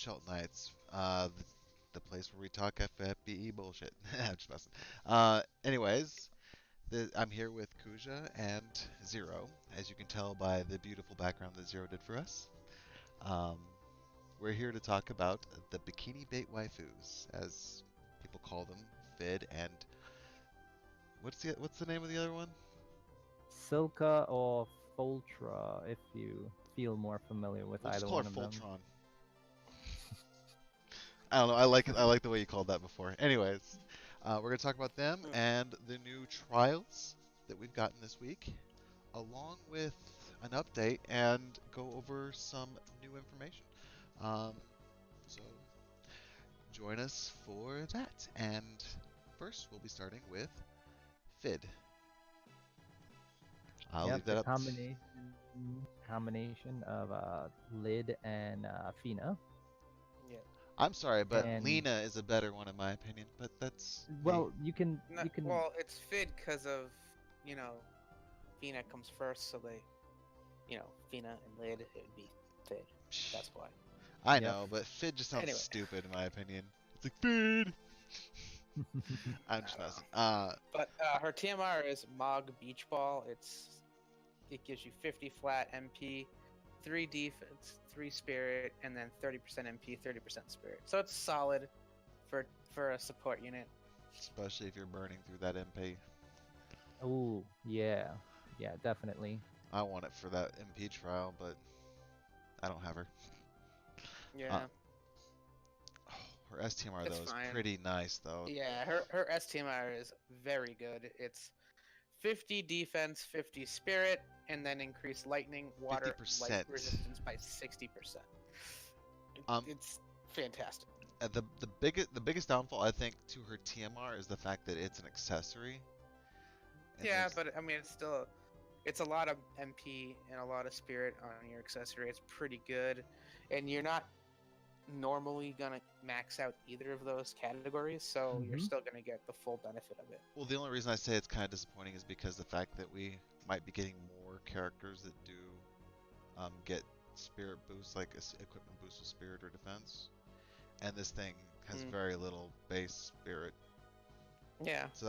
Grandshelt Nights, the place where we talk FFBE bullshit. I'm just messing. Anyways, I'm here with Kuja and Xer0, as you can tell by the beautiful background that Xer0 did for us. Um, we're here to talk about the bikini bait waifus, as people call them, Fid and what's the name of the other one? Silka or Foltra, if you feel more familiar with We'll just either call her one of them. Fultron. I don't know. I like it. I like the way you called that before. Anyways, we're gonna talk about them and the new trials that we've gotten this week, along with an update and go over some new information. Um, so join us for that. And first, we'll be starting with Fid. I'll leave Yep, that the up. combination of Lid and Fina. Yeah. I'm sorry, but And Lena is a better one in my opinion. But that's me. well, you can Well, it's Fid because of, you know, Fina comes first, so they, Fina and Lid, it would be Fid. That's why. I Yep. know, but Fid just sounds Anyway. stupid in my opinion. It's like Fid. I'm just messing. But her TMR is Mog Beach Ball. It gives you 50 flat MP, 3 defense, 3 spirit, and then 30% MP, 30% spirit. So it's solid for a support unit. Especially if you're burning through that MP. Oh yeah, definitely. I want it for that MP trial, but I don't have her. Yeah. Her STMR It's though is fine. pretty nice though. Yeah, her STMR is very good. It's 50 defense, 50 spirit, and then increase lightning, water, 50%. light resistance by 60%. It's fantastic. The biggest downfall I think to her TMR is the fact that it's an accessory. And Yeah, but I mean, it's a lot of MP and a lot of spirit on your accessory. It's pretty good, and you're not normally gonna max out either of those categories, so you're still gonna get the full benefit of it. Well, the only reason I say it's kind of disappointing is because the fact that we might be getting more characters that do get spirit boosts, like equipment boost with spirit or defense, and this thing has very little base spirit. Yeah. So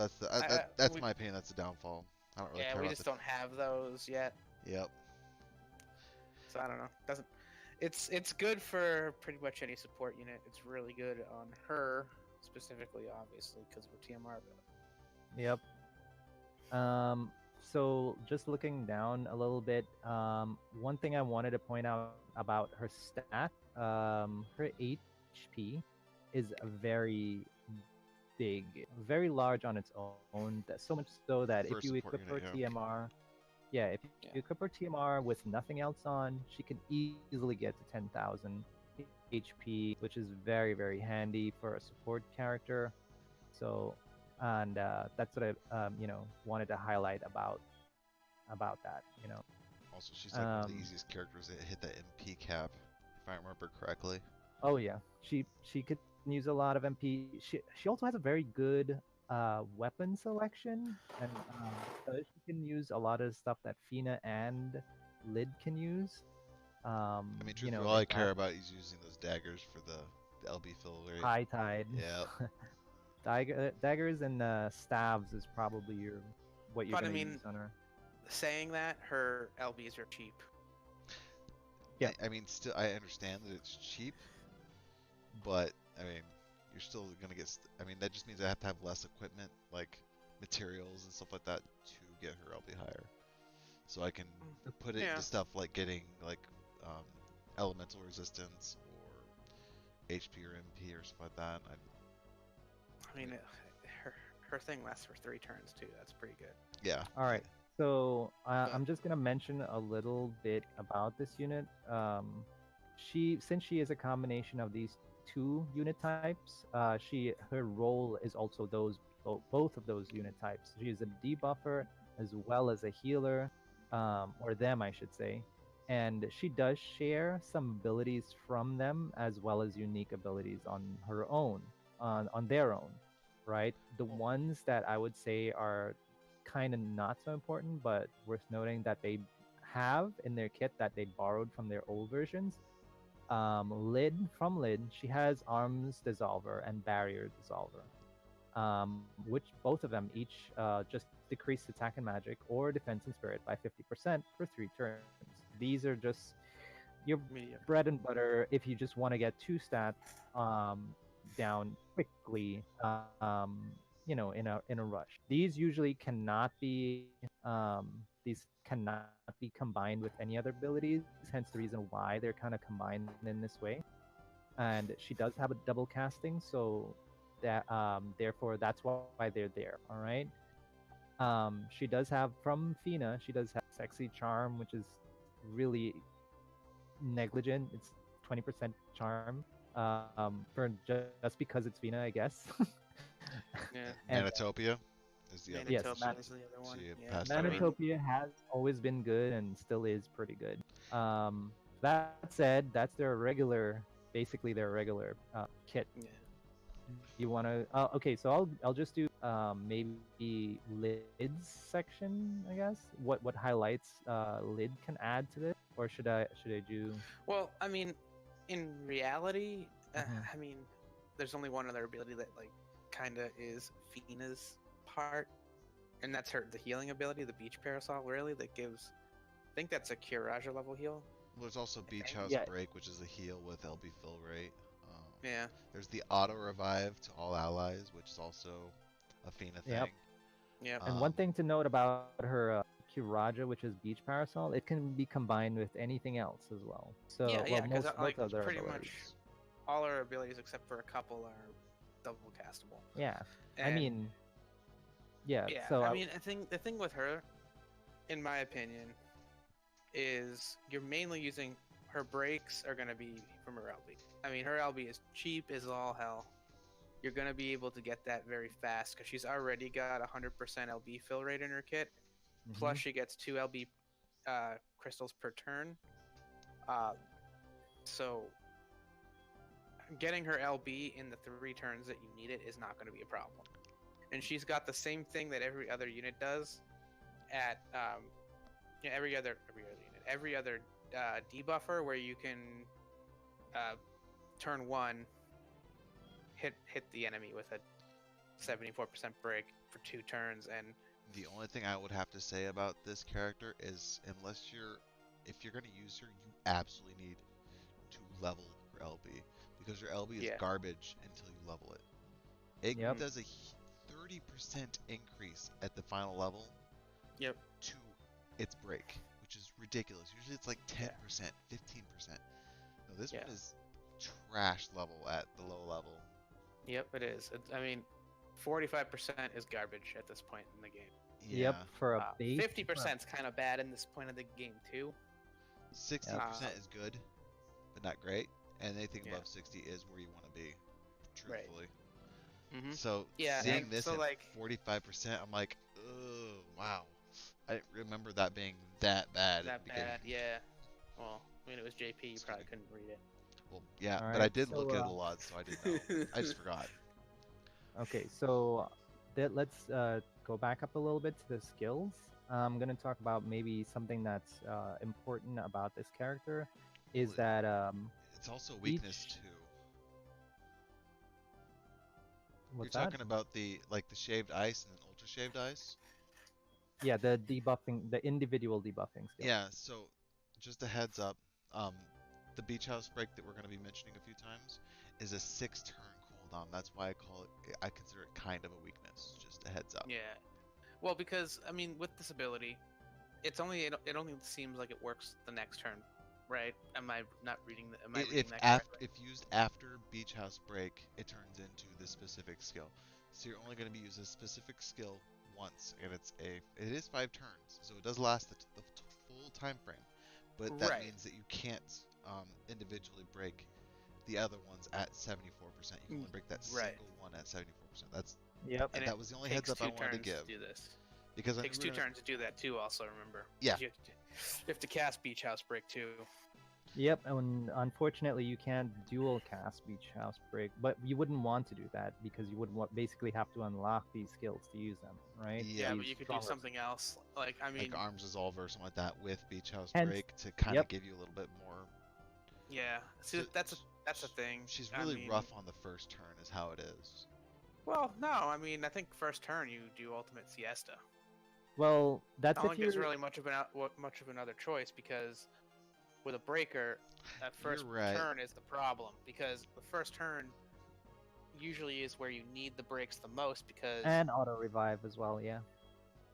that's my opinion. That's a downfall. I don't really care we about just don't have those yet. Yep. So I don't know. Doesn't. It's good for pretty much any support unit. It's really good on her specifically, obviously, because we're TMR. Yep. So just looking down a little bit, one thing I wanted to point out about her stat, her HP is very big, very large on its own. So much so that if you equip her TMR, if you equip her TMR with nothing else on, she can easily get to 10,000 HP, which is very, very handy for a support character. So, and that's what I, wanted to highlight about that. Also, she's like one of the easiest characters that hit that MP cap, if I remember correctly. Oh yeah, she could use a lot of MP. She also has a very good weapon selection, and so she can use a lot of stuff that Fina and Lid can use. I mean, truthfully, all I care about is using those daggers for the LB fill rate. High tide. Yeah. Daggers and staves is probably what you're going to use on her. Saying that, her LBs are cheap. Yeah. I mean, still, I understand that it's cheap, but I mean, you're still gonna get. I mean, that just means I have to have less equipment, like materials and stuff like that, to get her LB higher. So I can put it into stuff like getting like elemental resistance or HP or MP or stuff like that. I mean, her thing lasts for 3 turns too. That's pretty good. Yeah. All right. So I'm just gonna mention a little bit about this unit. Since she is a combination of these 2 unit types, her role is also both of those unit types. She is a debuffer as well as a healer, or them I should say, and she does share some abilities from them as well as unique abilities on her own, on their own, right? The ones that I would say are kind of not so important, but worth noting that they have in their kit that they borrowed from their old versions, Lid, she has Arms Dissolver and Barrier Dissolver, which both of them each just decrease attack and magic or defense and spirit by 50% for 3 turns. These are just your Medium. bread and butter if you just want to get 2 stats down quickly, in a rush. These usually cannot be combined with any other abilities, hence the reason why they're kind of combined in this way. And she does have a double casting, so that therefore that's why they're there. All right. She does have from Fina. She does have Sexy Charm, which is really negligent. It's 20% charm. For just because it's Fina, I guess. Yeah. And Manitopia is the other. Yes, Manitopia is the other one. She Yeah. passed I mean, Manitopia has always been good and still is pretty good. That said, that's basically their regular kit. yeah. You want to? Okay, so I'll just do maybe lids section, I guess. What highlights lid can add to this, or should I do? Well, I mean, in reality, Mhm. I mean, there's only one other ability that like kind of is Fina's part, and that's the healing ability, the Beach Parasol. Really, that gives. I think that's a Kiraja level heal. Well, there's also Beach House Yeah. Break, which is a heal with LB fill rate. Yeah. There's the auto revive to all allies, which is also a Fina thing. Yep. Yeah. And one Um, thing to note about her Kiraja, which is Beach Parasol, it can be combined with anything else as well. So Yeah, yeah, 'cause, most like, other pretty much- abilities. All our abilities except for a couple are double castable. Yeah. I And- mean, yeah. Yeah, So I mean, I think the thing with her, in my opinion, is you're mainly using her breaks are gonna be from her LB. I mean, her LB is cheap as all hell. You're gonna be able to get that very fast because she's already got 100% LB fill rate in her kit. mhm. Plus, she gets 2 LB crystals per turn. So getting her LB in the 3 turns that you need it is not going to be a problem. And she's got the same thing that every other unit does at every other debuffer, where you can turn 1 hit the enemy with a 74% break for 2 turns. And the only thing I would have to say about this character is, if you're going to use her, you absolutely need to level her LB, because your LB is Yeah. garbage until you level it. It Yep. does a 30% increase at the final level. Yep. To its break, which is ridiculous. Usually it's like 10%, 15%. No, this one is trash level at the low level. Yep, it is. I mean, 45% is garbage at this point in the game. Yeah. Yep. For a base. 50% is kind of bad in this point of the game too. 60% is good, but not great. And anything Yeah. above 60 is where you want to be, Right. truthfully. Mm-hmm. So Yeah, seeing and this so, at like- 45%, I'm like, oh wow. I didn't remember that being that bad. at That the beginning. bad, yeah. Well, I mean, it was JP. You probably Excuse couldn't read it. Well, yeah, All but I right, did look so, at it a lot, so I didn't know. I just forgot. Okay, so let's go back up a little bit to the skills. I'm gonna talk about maybe something that's important about this character, is Well, that It's also weakness Each- too. what's You're that? talking about the shaved ice and then ultra shaved ice? Yeah, the debuffing, the individual debuffing skill. Yeah, so just a heads up, the beach house break that we're going to be mentioning a few times is a 6-turn cooldown. That's why I consider it kind of a weakness. Just a heads up. Yeah. Well, because I mean, with this ability, it only seems like it works the next turn, right? Am I not reading the? Am I reading that correctly? If used after beach house break, it turns into the specific skill. So you're only going to be using a specific skill once, and it is 5 turns, so it does last the full time frame. But that Right. means that you can't individually break the other ones at 74%. You can only break that Right. single one at 74%. That's Yep. And that it was the only takes heads up I 2 wanted to turns give, do this. because Takes 2 turns to do that too. Also, remember. Yeah. You have to cast Beach House Break too. Yep, and unfortunately you can't dual cast Beach House Break, but you wouldn't want to do that because you would basically have to unlock these skills to use them, right? Yeah, Yeah, These but you could do stronger- something else. Like, I mean, like arms dissolver or something like that with beach house Hence- break to kind of yep. give you a little bit more. Yeah. See, So- that's the thing. She's I really mean, rough on the first turn, is how it is. Well, no, I mean, I think first turn you do ultimate siesta. Well, I that's don't if think you're. there's really much of another choice because with a breaker, that first You're right. turn is the problem because the first turn usually is where you need the breaks the most because And auto revive as well, yeah.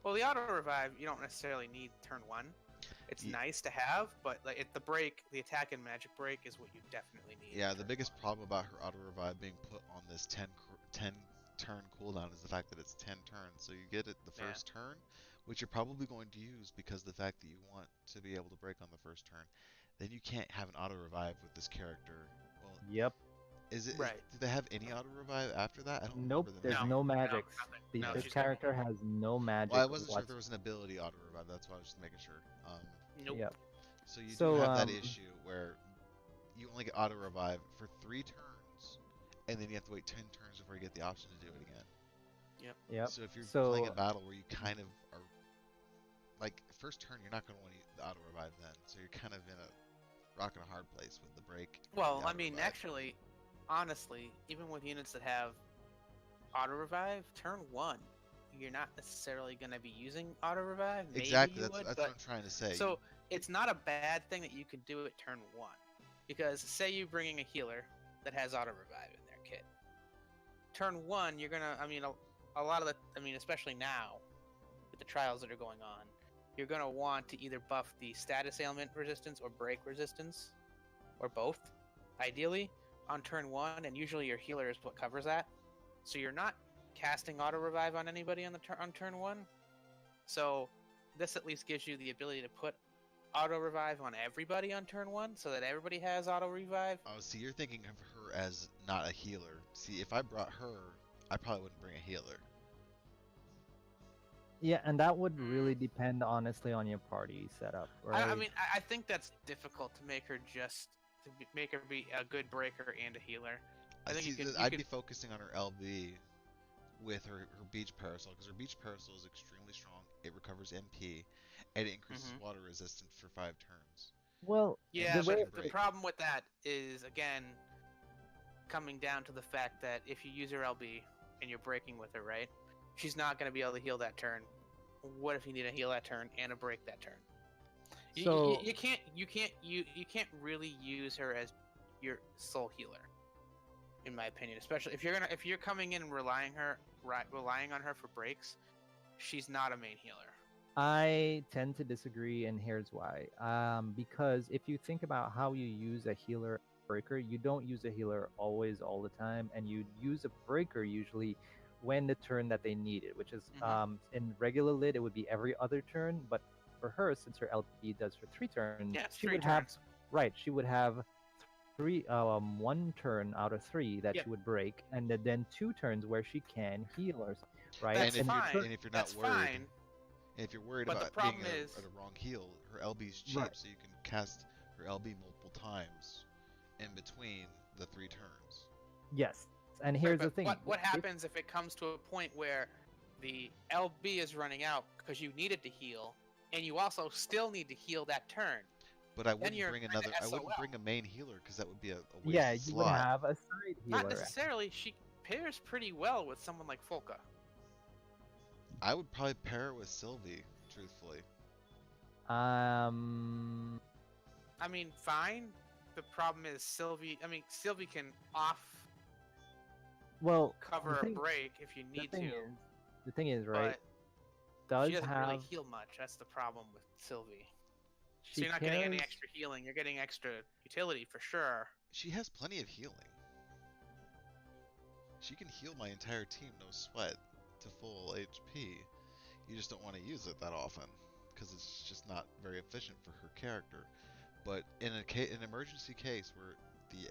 well, the auto revive you don't necessarily need turn one. It's Ye- nice to have, but like the break, the attack and magic break is what you definitely need. Yeah, in the turn biggest one. problem about her auto revive being put on this 10 turn cooldown is the fact that it's 10 turns. So you get it the Yeah. first turn, which you're probably going to use because the fact that you want to be able to break on the first turn. Then you can't have an auto revive with this character. Well, Yep. Right. do they have any auto revive after that? I don't Nope, remember them there's having. no magics. nothing. The, No, this she's got character has no magic. Well, I wasn't sure if whatsoever. there was an ability auto revive. That's why I was just making sure. Nope. Yep. So you do So, have that issue where you only get auto revive for 3 turns, and then you have to wait 10 turns before you get the option to do it again. Yep. So if you're So- playing a battle where you kind of are like first turn, you're not going to want to use the auto revive then. So you're kind of in a rock and a hard place with the break. and Well, the I auto mean, revive. actually, honestly, even with units that have auto revive, turn one, you're not necessarily going to be using auto revive. Maybe Exactly. you That's would, what but I'm trying to say. so it's not a bad thing that you can do it turn one, because say you're bringing a healer that has auto revive in their kit. Turn one, you're gonna. I mean, a lot of the. I mean, especially now with the trials that are going on, you're gonna want to either buff the status ailment resistance or break resistance, or both, ideally on turn one. And usually your healer is what covers that. So you're not casting auto revive on anybody on on turn one. So this at least gives you the ability to put auto revive on everybody on turn one, so that everybody has auto revive. Oh, see, you're thinking of her as not a healer. See, if I brought her, I probably wouldn't bring a healer. Yeah, and that would really depend, honestly, on your party setup, right? I mean, I think that's difficult to make her make her be a good breaker and a healer. I think See, you can. I'd be focusing on her LB with her beach parasol, because her beach parasol is extremely strong. It recovers MP, and it increases Mhm. water resistance for 5 turns. Well, Yeah, the she way can but the break. problem with that is again coming down to the fact that if you use her LB and you're breaking with her, right? She's not going to be able to heal that turn. What if you need to heal that turn and a break that turn? So- You can't really use her as your sole healer, in my opinion. Especially if you're coming in and relying on her for breaks, she's not a main healer. I tend to disagree, and here's why. Because if you think about how you use a healer breaker, you don't use a healer always all the time, and you use a breaker usually when the turn that they need it, which is in regular lid it would be every other turn, but for her, since her LP does for 3 turns, Yeah, it's she 3 would have turns. she would have 1 turn out of 3 that Yep. she would break, and then 2 turns where she can heal herself, right? That's and if fine. you're and if you're not That's worried, fine. and if you're worried But the about being problem is- at a wrong heal, her LB's cheap, Right. so you can cast her LB multiple times in between the 3 turns. Yes, and Right, here's the but thing. What if- happens if it comes to a point where the LB is running out because you needed to heal, and you also still need to heal that turn? But I Then wouldn't you're bring in the another. I wouldn't SOL. bring a main healer because that would be a waste Yeah, of you would slot. have a side Not healer. necessarily. She pairs pretty well with someone like Folka. I would probably pair her with Sylvie, truthfully. I mean, fine. The problem is Sylvie. I mean, Sylvie can Well, cover the a thing- break if you the need thing to, is, the thing is, right? but Does she doesn't have really heal much. That's the problem with Sylvie. So she you're not getting any cares- extra healing. You're getting extra utility for sure. She has plenty of healing. She can heal my entire team, no sweat, to full HP. You just don't want to use it that often because it's just not very efficient for her character. But in an emergency case where the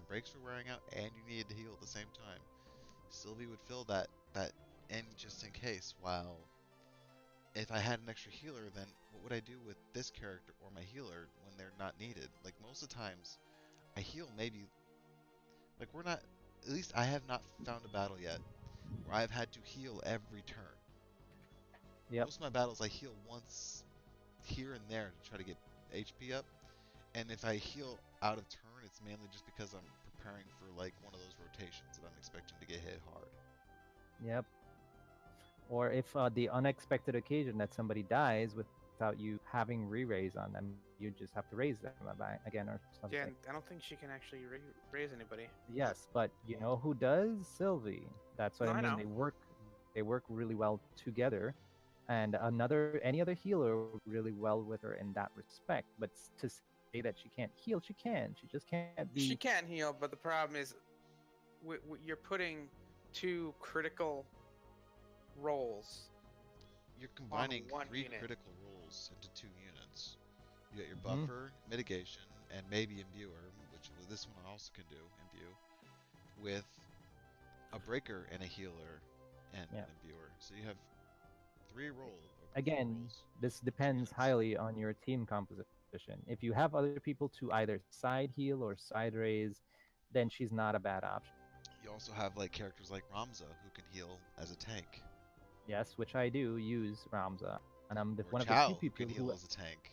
brakes were wearing out and you needed to heal at the same time, Sylvie would fill that end just in case. While if I had an extra healer, then what would I do with this character or my healer when they're not needed? Like most of the times, I heal maybe. Like we're not. At least I have not found a battle yet where I've had to heal every turn. Yep. Most of my battles I heal once here and there to try to get HP up, And if I heal out of turn, it's mainly just because I'm preparing for like one of those rotations that I'm expecting to get hit hard. Yep. Or if the unexpected occasion that somebody dies without you having re-raise on them, you just have to raise them again or something. Yeah, I don't think she can actually raise anybody. Yes, but you know who does? Sylvie. That's what No, I I mean. know. They work really well together, and any other healer work really well with her in that respect. But to say that she can't heal, she can. She just can't be. She can heal, but the problem is, you're putting two critical roles. You're combining one 3 unit. critical rolls into 2 units. You got your Mhm. buffer, mitigation, and maybe imbuer, which this one also can do, imbue, with a breaker and a healer and Yeah. an imbuer. So you have 3 Again, rolls. this depends units. highly on your team composition. If you have other people to either side heal or side raise, then she's not a bad option. You also have like characters like Ramza who can heal as a tank, Yes, which I do use Ramza, and I'm or one of the few Chow who people can who heal as a tank.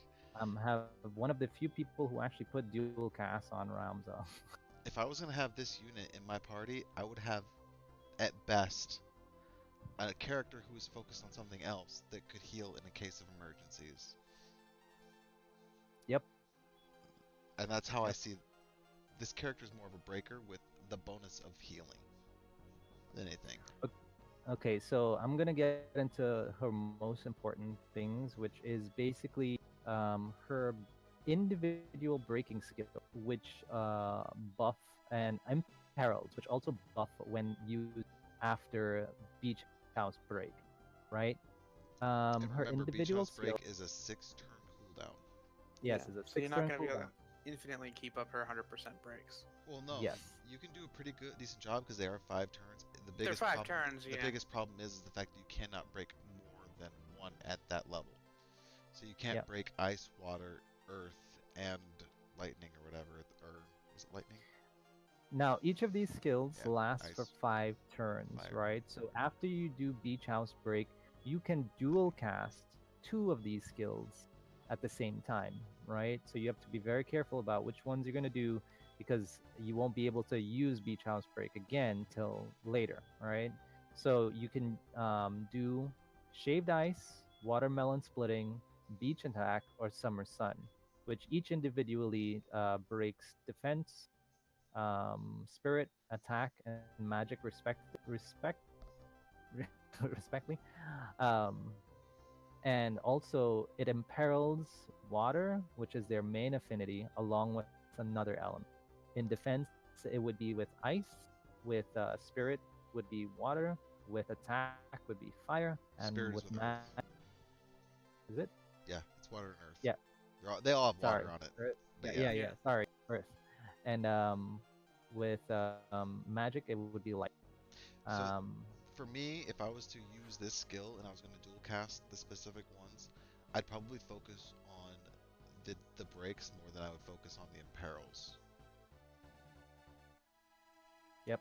have one of the few people who actually put dual cast on Ramza. If I was gonna have this unit in my party, I would have, at best, a character who is focused on something else that could heal in a case of emergencies. Yep. And that's how I Yep. see this character is more of a breaker with the bonus of healing than anything. Okay, so I'm gonna get into her most important things, which is basically her individual breaking skill, which buff and imperils, which also buff when used after Beach House break, right? And Her remember, Beach individual House skill, Break is a 6-turn cooldown. yes, Yeah. is a So you're not 6-turn going to be able cooldown. to infinitely keep up her 100% breaks. Well, no, Yes. you can do a pretty decent job because they are 5 turns. The They're biggest 5 problem, turns, the yeah. biggest problem is the fact that you cannot break more than 1 at that level. So you can't Yep. break ice, water, earth, and lightning or whatever. Or is it lightning? Now, each of these skills Yeah, lasts for ice. 5 turns, 5. right? So after you do Beach House Break, you can dual cast 2 of these skills at the same time, right? So you have to be very careful about which ones you're going to do because you won't be able to use Beach House Break again till later, right? So you can do Shaved Ice, Watermelon Splitting, Beach Attack, or Summer Sun, which each individually breaks defense, spirit, attack, and magic respectively. Um, and also it imperils water, which is their main affinity, along with another element. In defense, it would be with ice. With spirit would be water. With attack would be fire, and Spirit is with with earth. is it? Yeah, it's water and earth. Yeah. They all have Sorry, water on it. Earth. But Yeah, Yeah. Sorry, Earth. And with magic, it would be light. So Um, for me, if I was to use this skill and I was going to dual cast the specific ones, I'd probably focus on the breaks more than I would focus on the imperils. Yep.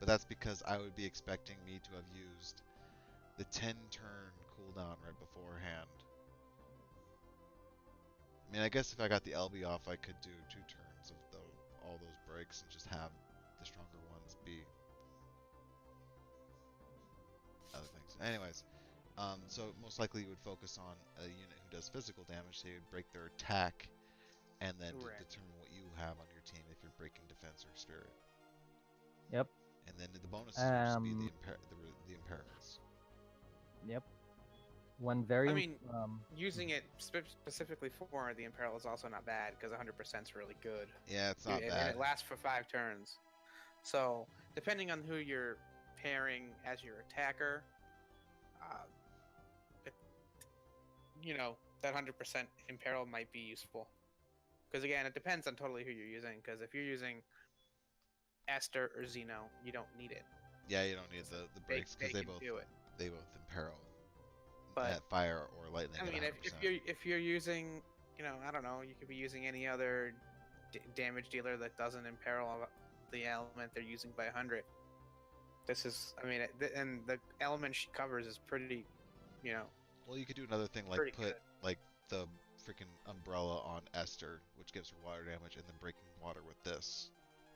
But that's because I would be expecting me to have used the 10-turn cooldown right beforehand. I mean, I guess if I got the LB off, I could do 2 turns of all those breaks and just have the stronger ones be other things. Anyways, so most likely you would focus on a unit who does physical damage, so you would break their attack, and then Right. determine what you have on your team if you're breaking defense or spirit. Yep. And then the bonuses would just be the imperils. Yep. One very. I mean, using it specifically for the Imperil is also not bad because 100% is really good. Yeah, it's not And bad. it lasts for 5 turns. So, depending on who you're pairing as your attacker, that 100% Imperil might be useful. Because again, it depends on totally who you're using. Because if you're using Esther or Xeno, you don't need it. Yeah, you don't need the breaks because they can both do it. imperil But at fire or lightning. I mean, at if you're using, I don't know, you could be using any other damage dealer that doesn't imperil the element they're using by 100. This is, I mean, and the element she covers is pretty, Well, you could do another thing like pretty put good. like the freaking umbrella on Esther, which gives her water damage, and then breaking water with this.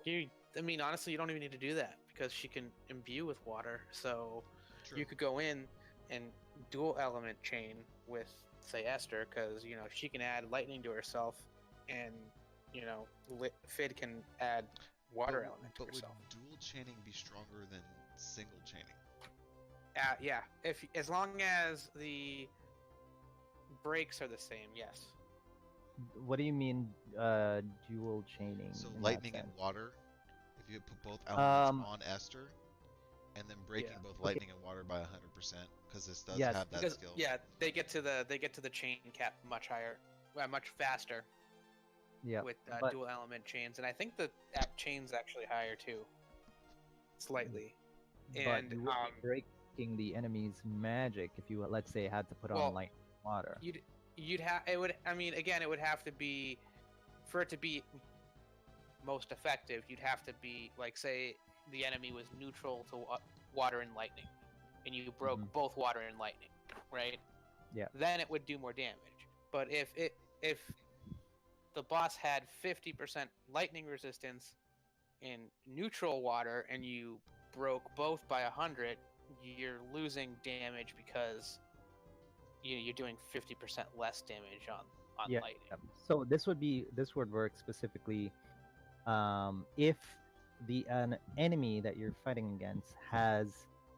I mean, honestly, you don't even need to do that because she can imbue with water. So True. you could go in and dual element chain with, say, Esther, because she can add lightning to herself, and Fid can add water element to But herself. would dual chaining be stronger than single chaining? Yeah, as long as the breaks are the same, yes. What do you mean dual chaining? So in that lightning and sense? water, if you put both elements Um, on Esther, and then breaking Yeah. both Okay. lightning and water by 100%, because this does Yes, have that Because skill. they get to the chain cap much higher, much faster yeah. with but dual element chains, and I think the chain's actually higher too, slightly. but And you would be breaking the enemy's magic if you, let's say, had to put Well, on light water. you'd have it would. I mean, again, it would have to be, for it to be most effective. You'd have to be like, say, the enemy was neutral to water and lightning, and you broke Mhm. both water and lightning, right? Yeah. Then it would do more damage. But if the boss had 50% lightning resistance in neutral water, and you broke both by 100, you're losing damage because you're doing 50% less damage on Yeah. lightning. So this would work specifically if an enemy that you're fighting against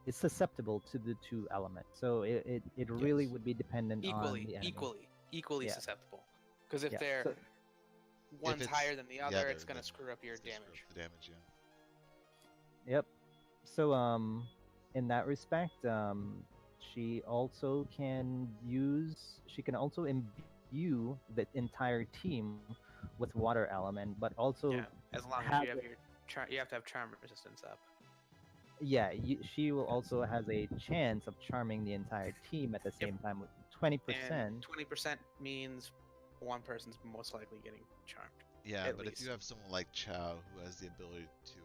is susceptible to the two elements. So it really Yes. would be dependent on the enemy. Equally Yeah. susceptible. Because if Yeah. they're So, one's it's higher than the other, together, it's gonna then screw up your it's gonna screw damage. up the damage, yeah. yep. So in that respect, she can also imbue the entire team with water element, but also Yeah, as long as have you have you have to have charm resistance up. she will also has a chance of charming the entire team at the same time with 20%. And 20% means one person's most likely getting charmed. Yeah, At but if least. you have someone like Chow who has the ability to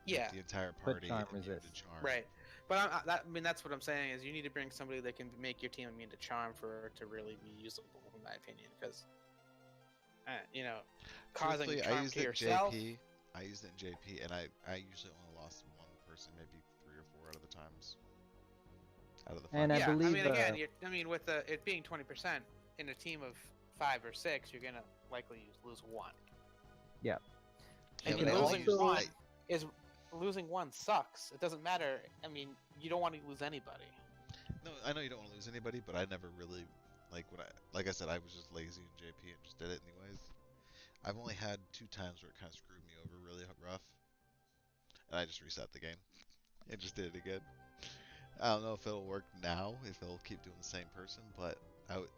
Yeah. make the entire Put party charm immune to resist. charm. Right. But that's what I'm saying is you need to bring somebody that can make your team immune to charm for it to really be usable, in my opinion. Because, causing Truthfully, charm I used to it in yourself. JP. I used it in JP, and I usually only lost one person, maybe 3 or 4 out of the times. Out of the 5. And I Yeah, believe, again, with it being 20% in a team of 5 or 6, you're gonna likely lose one. Yeah. And Yeah, but I losing also- one losing one sucks. It doesn't matter. I mean, you don't want to lose anybody. No, I know you don't want to lose anybody, but I never really like I said, I was just lazy in JP and just did it anyways. I've only had 2 times where it kind of screwed me over really rough, and I just reset the game and just did it again. I don't know if it'll work now, if it'll keep doing the same person, but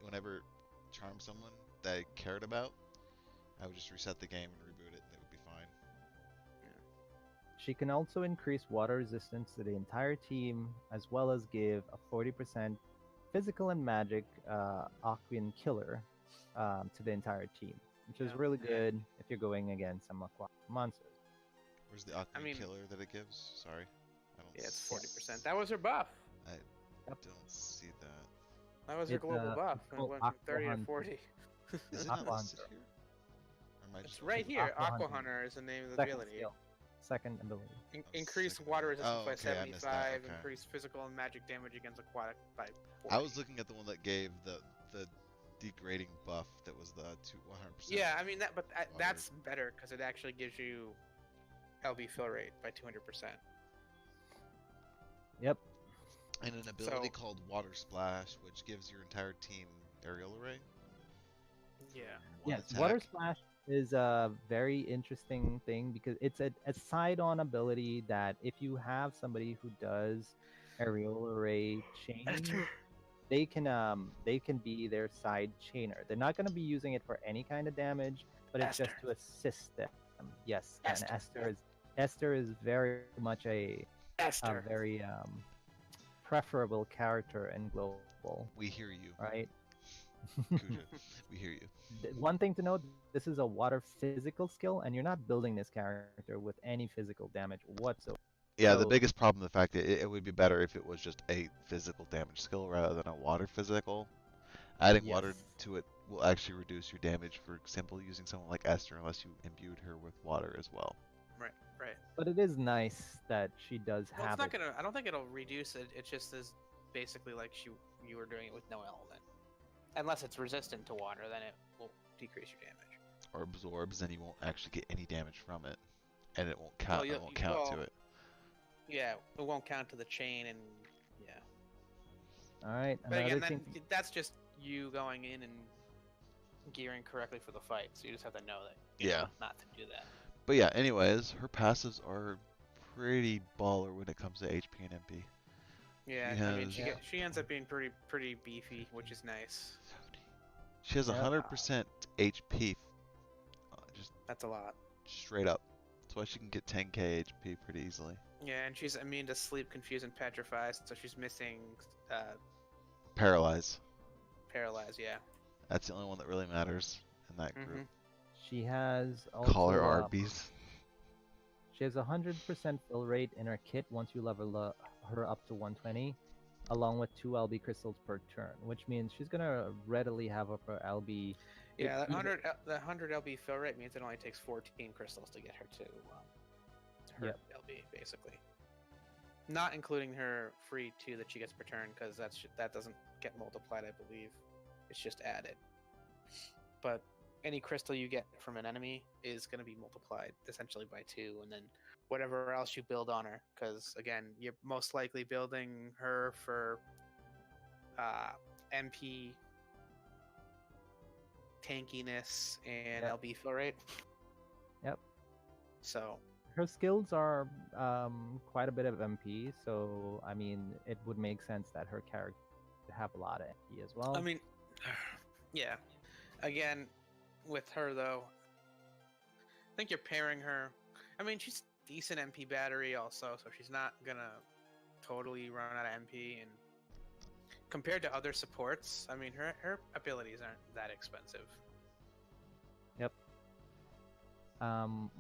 whenever charm someone that I cared about, I would just reset the game and reboot it, and it would be fine. she can also increase water resistance to the entire team, as well as give a 40% physical and magic Aquan killer to the entire team, which is Yeah. really good if you're going against some aquatic monsters. Where's the Aqua mean- killer that it gives? Sorry, I don't. Yeah, it's s- 40%. That was her buff. I Yep. don't see that. That was her It's, global buff. it's It called went from 30 to Aqua 40. Is it Aqua not listed Hunter. here? Or am I It's just right looking- here. Aqua Aqua Hunter. Hunter is the name of the Second ability. skill. Second ability. Increase second water one. resistance Oh, by okay, I missed that, 75. okay. Increase physical and magic damage against aquatic by 40. I was looking at the one that gave the degrading buff that was the 100%. Yeah, I mean but water. that's better because it actually gives you LB fill rate by 200%. Yep. And an ability So- called Water Splash, which gives your entire team aerial array. Yeah. One Yes, attack. water splash is a very interesting thing because it's a side-on ability that if you have somebody who does aerial array chain, they can be their side chainer. They're not going to be using it for any kind of damage, but it's just Esther. to assist them. Yes, Esther. and Esther is very much a Esther. very preferable character in global, We hear you, right? Kuja. We hear you. One thing to note, this is a water physical skill, and you're not building this character with any physical damage whatsoever. Yeah, the So- biggest problem, the fact that it would be better if it was just a physical damage skill rather than a water physical. Adding water Yes. to it will actually reduce your damage. For example, using someone like Esther, unless you imbued her with water as well. Right, right. But it is nice that she does Well, it's have not it. gonna. I don't think it'll reduce it. It just is basically like you were doing it with no element. Unless it's resistant to water, then it will decrease your damage. Or absorbs, then you won't actually get any damage from it, and it won't count. Well, It won't count to well, it. yeah, it won't count to the chain, and yeah. All right. But Another again, thing. that's just you going in and gearing correctly for the fight. So you just have to know that. Yeah. Not to do that. But yeah, anyways, her passives are pretty baller when it comes to HP and MP. Yeah, I mean, Because she ends up being pretty beefy, which is nice. she has Yeah. 100% HP, just That's a lot. straight up. That's why she can get 10k HP pretty easily. Yeah, and she's immune to sleep, confuse, and petrify, so she's missing Paralyze. paralyze. Yeah. That's the only one that really matters in that group. Mhm. She has also. Call her Arby's. She has 100% fill rate in her kit once you level her up to 120, along with 2 LB crystals per turn, which means she's gonna readily have up her LB. Yeah, that Either- 100 LB fill rate means it only takes 14 crystals to get her to her Yep. LB, basically. Not including her free 2 that she gets per turn, because that doesn't get multiplied, I believe. It's just added. But any crystal you get from an enemy is going to be multiplied essentially by 2, and then whatever else you build on her, because again, you're most likely building her for MP tankiness and Yep. LB fill rate. Yep. So Her skills are quite a bit of MP, so I mean, it would make sense that her character would have a lot of MP as well. I mean, yeah. Again, with her though, I think you're pairing her. I mean, she's decent MP battery also, so she's not gonna totally run out of MP. And compared to other supports, I mean, her abilities aren't that expensive.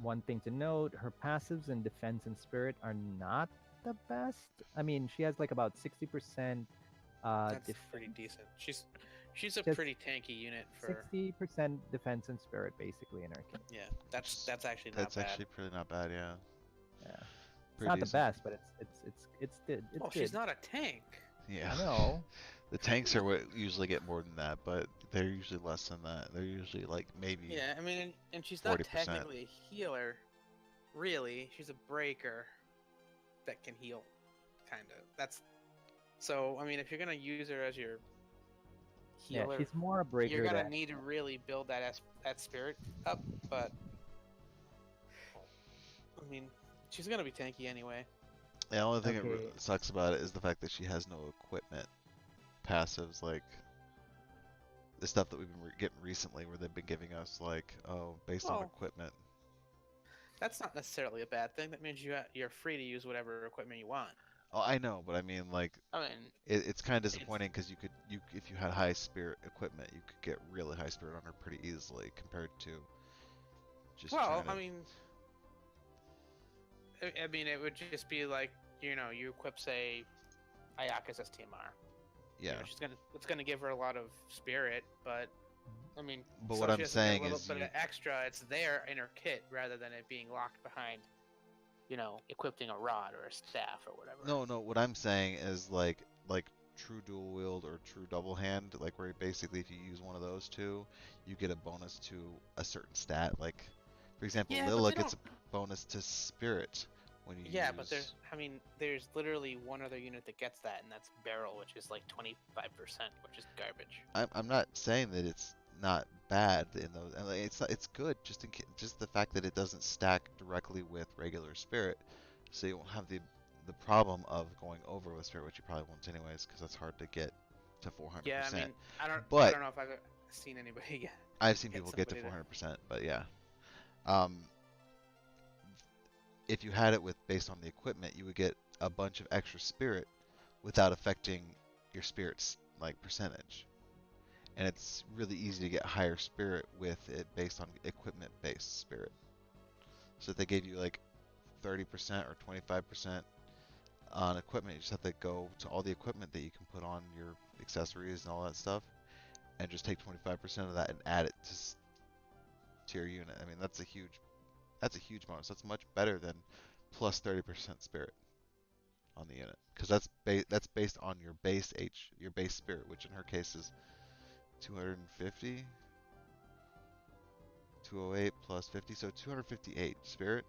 One thing to note, her passives in defense and spirit are not the best. I mean, she has like about 60% That's defense, pretty decent. She's a Just pretty tanky unit for. 60% defense and spirit basically in her kit. Yeah, that's actually not That's bad. actually pretty not bad, yeah. Yeah. It's Pretty not the decent. best, but it's good. It's Oh, good. she's not a tank. Yeah. I know. The tanks are what usually get more than that, but they're usually less than that. They're usually like maybe. Yeah, I mean, and she's not 40%. technically a healer, really. She's a breaker that can heal, kind of. That's so. I mean, if you're gonna use her as your Yeah, healer, she's more a breaker you're gonna than need to really build that spirit up. But I mean, she's gonna be tanky anyway. The only thing that Okay. sucks about it is the fact that she has no equipment passives, like the stuff that we've been getting recently, where they've been giving us like, oh, based on Well, equipment. That's not necessarily a bad thing. That means you're free to use whatever equipment you want. Oh, I know, but I mean, like, I mean, it's kind of disappointing because you if you had high spirit equipment, you could get really high spirit on her pretty easily compared to just. well, trying to- I mean, it would just be like, you equip, say, Ayaka's STMR. yeah. It's gonna give her a lot of spirit, but I mean, But so what she I'm has to get saying a little is bit you- of extra. It's there in her kit rather than it being locked behind, equipping a rod or a staff or whatever. No. What I'm saying is like true dual wield or true double hand, like where basically if you use one of those two, you get a bonus to a certain stat. Like, for example, Yeah, but Lila they gets a bonus to spirit when you Yeah, use. but there's literally one other unit that gets that, and that's barrel, which is like 25%, which is garbage. I'm not saying that it's not bad in those. And like, it's good just the fact that it doesn't stack directly with regular spirit, so you won't have the problem of going over with spirit, which you probably won't anyways, because that's hard to get to 400%. Yeah, I mean, I don't But- know if I've seen anybody get. I've seen get people get to somebody 400%, but yeah. If you had it with based on the equipment, you would get a bunch of extra spirit without affecting your spirit's like percentage. And it's really easy to get higher spirit with it based on equipment-based spirit. So if they gave you like 30% or 25% on equipment, you just have to go to all the equipment that you can put on your accessories and all that stuff, and just take 25% of that and add it to your unit. I mean, that's a huge bonus. That's much better than plus 30% spirit on the unit, because that's based on your your base spirit, which in her case is 250, 208 plus 50, so 258 spirit.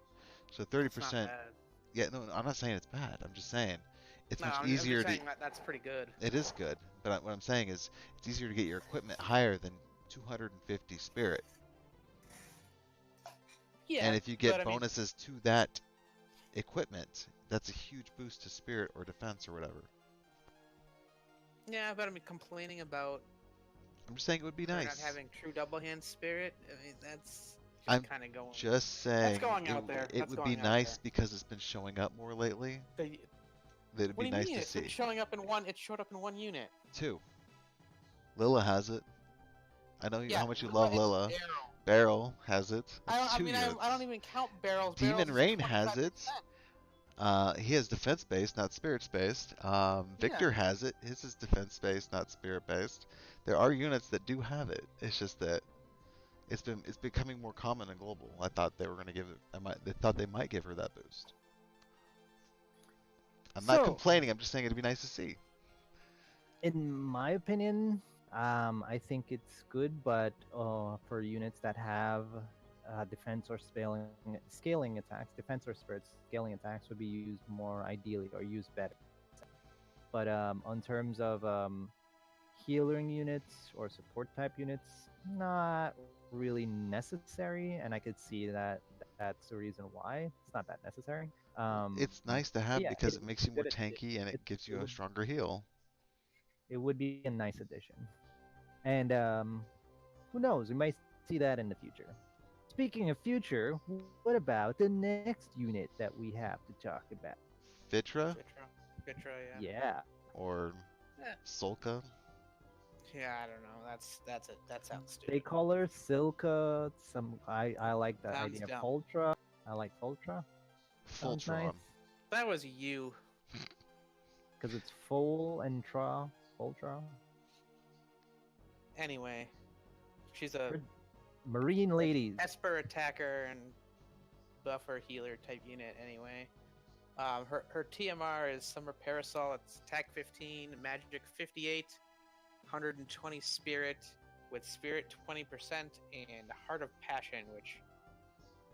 So 30%. It's not bad. Yeah, no, I'm not saying it's bad. I'm just saying it's No, much I'm easier just to. saying that's pretty good. It is good, but what I'm saying is it's easier to get your equipment higher than 250 spirit. Yeah, And if you but get I mean, bonuses to that equipment, that's a huge boost to spirit or defense or whatever. yeah, but I mean, complaining about I'm just saying it would be her nice. not having true double hand spirit. I mean, that's I'm kind of going. just saying going out there. it That's would be going out nice there. because it's been showing up more lately. They, That'd what be do you nice mean? to It's been see. showing up in one. It showed up in one unit. Two. Lila has it. I know Yeah, how much you Lila love and Lila. Barrel. Barrel has it. That's I two mean, units. I don't even count barrels. Demon Barrels is Rain has it. 25%. He has defense based, not spirit based. Victor has it. His is defense based, not spirit based. There are units that do have it. It's just that it's becoming more common and global. I thought they were going to give it. They thought they might give her that boost. I'm not complaining. I'm just saying it'd be nice to see. In my opinion, I think it's good, but for units that have defense or scaling attacks, defense or spirit scaling attacks would be used more ideally or used better. But on terms of healing units or support type units, not really necessary, and I could see that that's the reason why it's not that necessary. It's nice to have yeah, because it makes you more good tanky and it gives you a would- stronger heal. it would be a nice addition. And who knows? We might see that in the future. Speaking of future, what about the next unit that we have to talk about? Fitra Citra, yeah. Yeah. or Eh. Solka. Yeah, I don't know. That sounds stupid. They call her Silka. I like the Sounds idea dumb. of Ultra. I like Ultra. Sounds Fultron. nice. That was you. Because it's full and tra. Ultra. Anyway, she's a Marine ladies. Esper attacker and buffer healer type unit. Anyway, her TMR is Summer Parasol. It's attack 15, magic 58, 120 spirit with spirit 20%, and Heart of Passion, which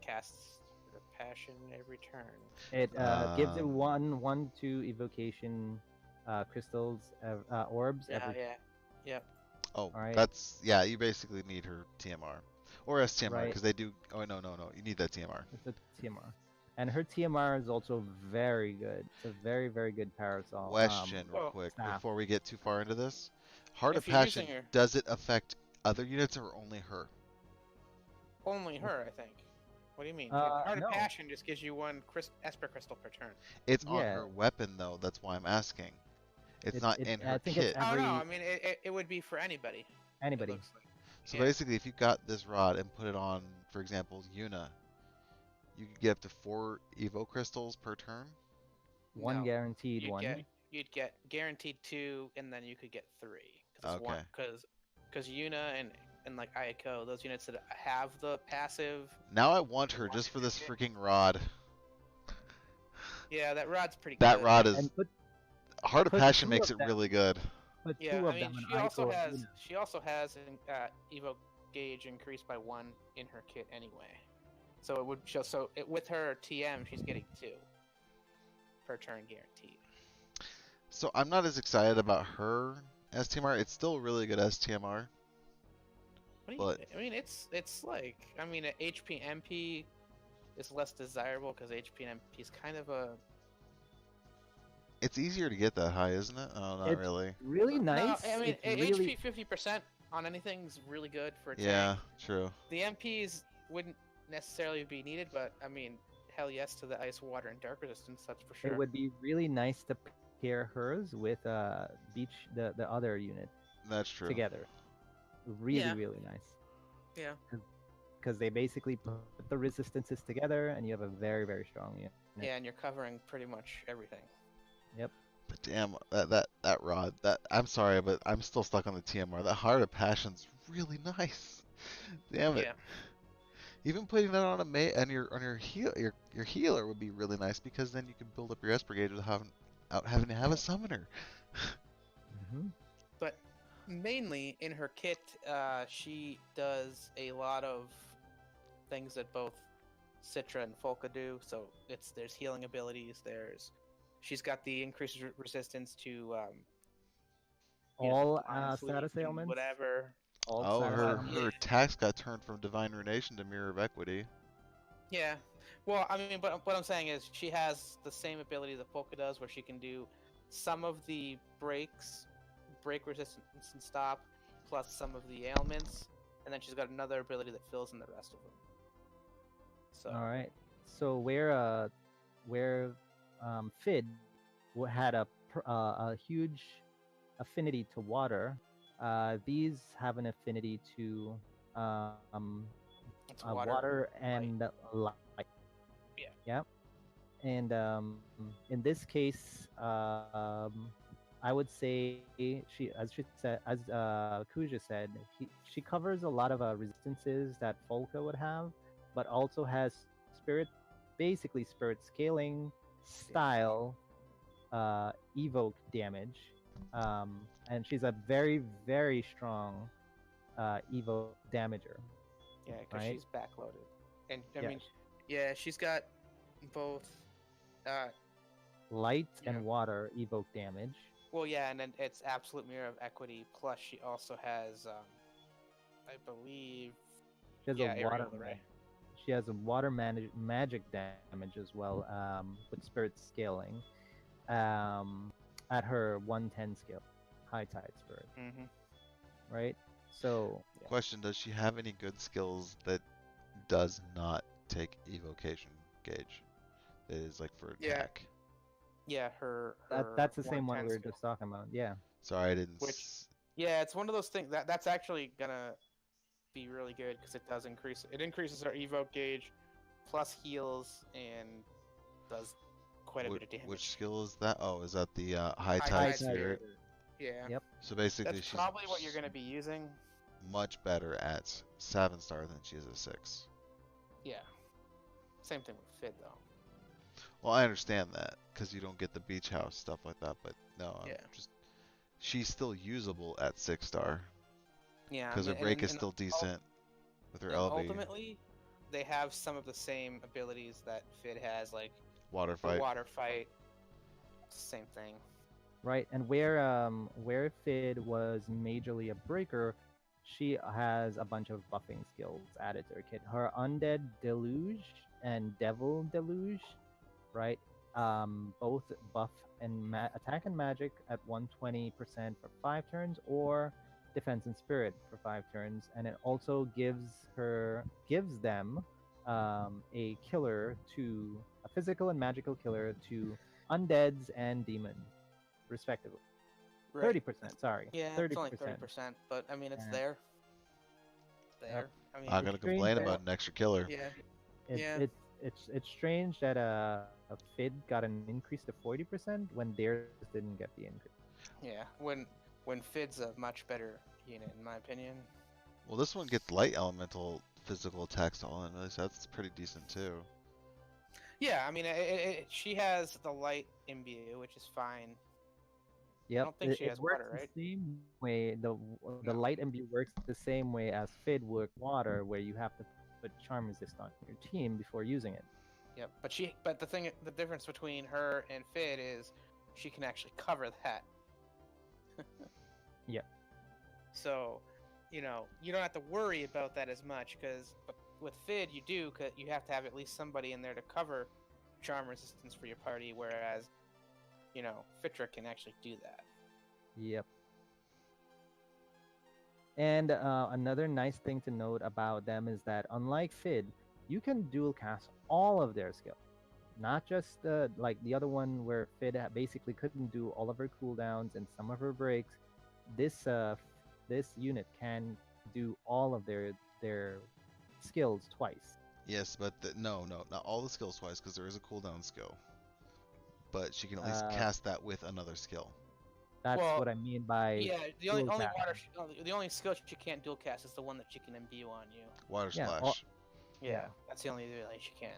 casts Heart of Passion every turn. It gives it 1/2 evocation crystals, orbs. Yeah, yep. Oh, Alright. that's yeah. You basically need her TMR or STMR Right. because they do. Oh no. You need that TMR. It's a TMR. And her TMR is also very good. It's a very, very good parasol. Question, real well, quick, staff. before we get too far into this. Heart If of you're Passion, using her- does it affect other units or only her? Only her, I think. What do you mean? no. Heart of Passion just gives you one Esper crystal per turn. It's on Yeah. her weapon though. That's why I'm asking. It's not in her I think kit. it's Oh no, every I mean it would be for anybody. it anybody. looks like. So Yeah. basically, if you got this rod and put it on, for example, Yuna, you could get up to 4 Evo crystals per turn. One No, guaranteed one. You'd get guaranteed 2, and then you could get 3. Okay. Because Yuna and like Ayako, those units that have the passive. Now I want her just for this freaking rod. Yeah, that rod's pretty That good. rod is And put Heart of put Passion 2 makes of it them. really good. Yeah, two I of mean them. she also Aiko has and an Evo gauge increased by 1 in her kit anyway. So it would show. With her TM, she's getting 2 per turn guaranteed. So I'm not as excited about her STMR. It's still a really good STMR. What do you, But- I mean, it's like HP MP is less desirable because HP and MP is kind of a. It's easier to get that high, isn't it? Oh, not It's really. really nice. No, I mean It's really... HP 50% on anything's really good for a tank. Yeah, true. The MPs wouldn't necessarily be needed, but I mean, hell yes to the ice, water, and dark resistance. That's for sure. It would be really nice to pair hers with the other unit That's true. together. Really, Yeah. really nice. Yeah. Because they basically put the resistances together, and you have a very, very strong unit. Yeah, and you're covering pretty much everything. But damn, that rod. That I'm sorry, but I'm still stuck on the TMR. That Heart of Passion's really nice. Damn it. Yeah. Even putting that on a on your your healer would be really nice because then you can build up your S brigade without having to have a summoner. Hmm. But mainly in her kit, she does a lot of things that both Citra and Folka do. So there's healing abilities. She's got the increased resistance to All mind status sleep and ailments. whatever. All Oh, status her ailments. her attacks got turned from Divine Ruination to Mirror of Equity. Yeah. Well, I mean, but what I'm saying is she has the same ability that Folka does, where she can do some of the break resistance and stop, plus some of the ailments, and then she's got another ability that fills in the rest of them. So. All right. So where Fid had a huge affinity to water, these have an affinity to It's water and light. Yeah. Yep. And in this case, I would say she said, as Kuja said, she covers a lot of resistances that Folka would have, but also has basically spirit scaling style evoke damage, and she's a very very strong evoke damager. Yeah, because Right? she's backloaded, and I Yeah, mean, yeah, she's got both. light Yeah. and water evoke damage. Well, yeah, and then it's absolute mirror of equity. Plus, she also has, I believe, She has yeah, a water aerial array. She has a magic damage as well, with spirit scaling, at her 110 skill, high tide spirit, Mm-hmm. right? So Yeah. Question: does she have any good skills that does not take evocation gauge? That is like for Yeah. attack. Yeah, her that's the same one 110 we were skill. just talking about. Yeah. Sorry, I didn't. Which, yeah, it's one of those things that's actually gonna be really good because it does increase. It increases our evoke gauge, plus heals and does quite a bit of damage. Which skill is that? Oh, is that the high High tide tide spirit? Yeah. Yep. So basically, That's she's probably what you're gonna be using. much better at 7-star than she is at 6. Yeah. Same thing with Fid though. Well, I understand that because you don't get the beach house stuff like that, but no, Yeah. she's still usable at 6-star Yeah. because her break is still decent with her and LB. ultimately, they have some of the same abilities that Fid has, like Water the fight. water fight. Same thing. Right, and where Fid was majorly a breaker, she has a bunch of buffing skills added to her kit. Her Undead Deluge and Devil Deluge, right? Both buff and attack and magic at 120% for 5 turns, or defense and spirit for 5 turns, and it also gives them a killer to a physical and magical killer to undeads and demons, respectively. Right. 30%, sorry. Yeah, 30%. it's only 30%, but I mean, it's Yeah. there. There. I mean, Not gonna complain strange, about an extra killer. yeah. It's Yeah. it's strange that a Fid got an increase to 40% when theirs didn't get the increase. Yeah. When Fid's a much better unit, in my opinion. Well, this one gets light elemental physical attacks all in, so that's pretty decent too. Yeah, I mean, she has the light imbue, which is fine. Yep. don't think she has works water, right? the same way. The No. light imbue works the same way as Fid work water, where you have to put charm resist on your team before using it. Yep. But the difference between her and Fid is she can actually cover that. Yeah. So, you don't have to worry about that as much because with Fid you do, cause you have to have at least somebody in there to cover charm resistance for your party, whereas, Fitra can actually do that. Yep. And another nice thing to note about them is that unlike Fid, you can dual cast all of their skills. Not just like the other one where Fid basically couldn't do all of her cooldowns and some of her breaks. This unit can do all of their skills twice. Yes, but no, not all the skills twice because there is a cooldown skill. but she can at least cast that with another skill. That's Well, what I mean by Yeah, the only dual the only skill she can't dual cast is the one that she can imbue on you. Water Yeah, Splash. Yeah, that's the only way she can't.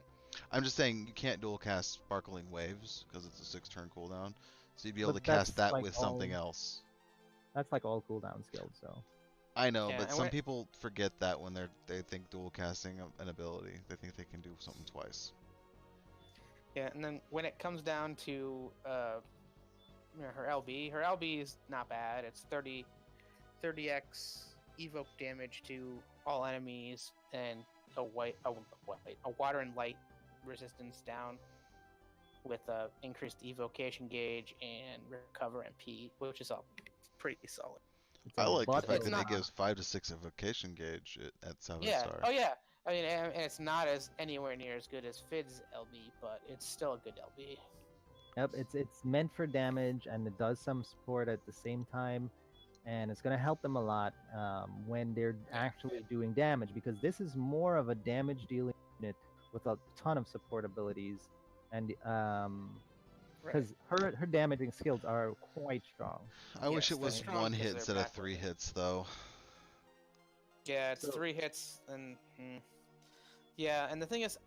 I'm just saying you can't dual cast Sparkling Waves because it's a 6-turn cooldown. So you'd be able But to cast that's that like with something else. That's like all cooldown skills, so. I know, Yeah, but and some people forget that when they think dual casting an ability. They think they can do something twice. Yeah, and then when it comes down to her LB is not bad. It's 30x evoke damage to all enemies and a water and light resistance down with increased evocation gauge and recover MP, which is all pretty solid. I like the But fact it's that it not- gives 5 to 6 evocation gauge at 7 Yeah. star. Oh yeah. I mean, and it's not as anywhere near as good as Fid's LB, but it's still a good LB. Yep, it's meant for damage, and it does some support at the same time, and it's going to help them a lot when they're actually doing damage, because this is more of a damage dealing unit with a ton of support abilities, and because her damaging skills are quite strong. I wish it they're was strong 1 because hit they're instead of backward. 3 hits, though. Yeah, it's So- 3 hits, and yeah, and the thing is,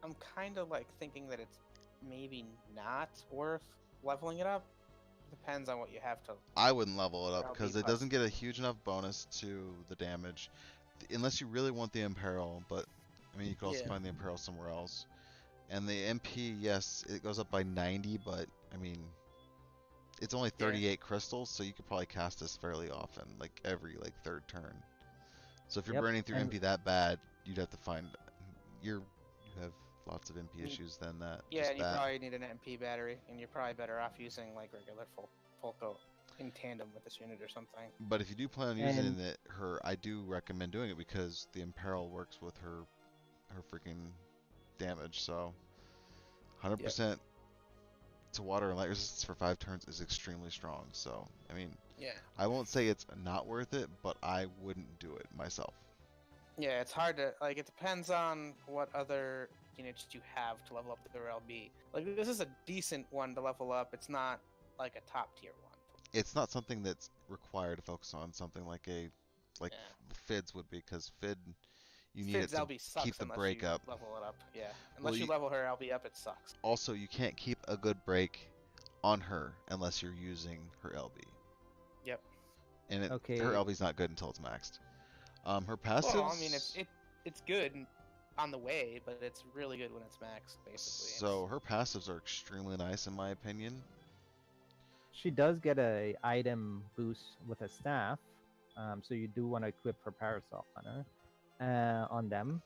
I'm kind of like thinking that it's maybe not worth leveling it up. Depends on what you have to. I wouldn't level it up LB because it plus. doesn't get a huge enough bonus to the damage, unless you really want the Imperil. But I mean, you could also Yeah. find the Imperil somewhere else. And the MP, yes, it goes up by 90, but I mean, it's only 38 crystals, so you could probably cast this fairly often, like every third turn. So if you're Yep, burning through and- MP that bad, you'd have to find you have lots of MP Mm, issues than that. Yeah, just and you that. probably need an MP battery, and you're probably better off using like regular Folka in tandem with this unit or something. But if you do plan on using And- it, I do recommend doing it because the Imperil works with her freaking damage. So 100% to water and light resistance for 5 turns is extremely strong. So I mean, Yeah. I won't say it's not worth it, but I wouldn't do it myself. Yeah, it's hard to like. It depends on what other units you have to level up their LB. Like this is a decent one to level up. It's not like a top tier one. It's not something that's required to focus on. Something like Yeah. Fids would be, because Fid, you need it Fid's to LB sucks keep the unless break you up. level it up. Yeah, Well, unless you level her LB up, it sucks. Also, you can't keep a good break on her unless you're using her LB. Yep. And Okay. her LB's not good until it's maxed. Her passives. Well, I mean, it's good on the way, but it's really good when it's maxed, basically. So her passives are extremely nice in my opinion. She does get a item boost with a staff, so you do want to equip her parasol on her, on them.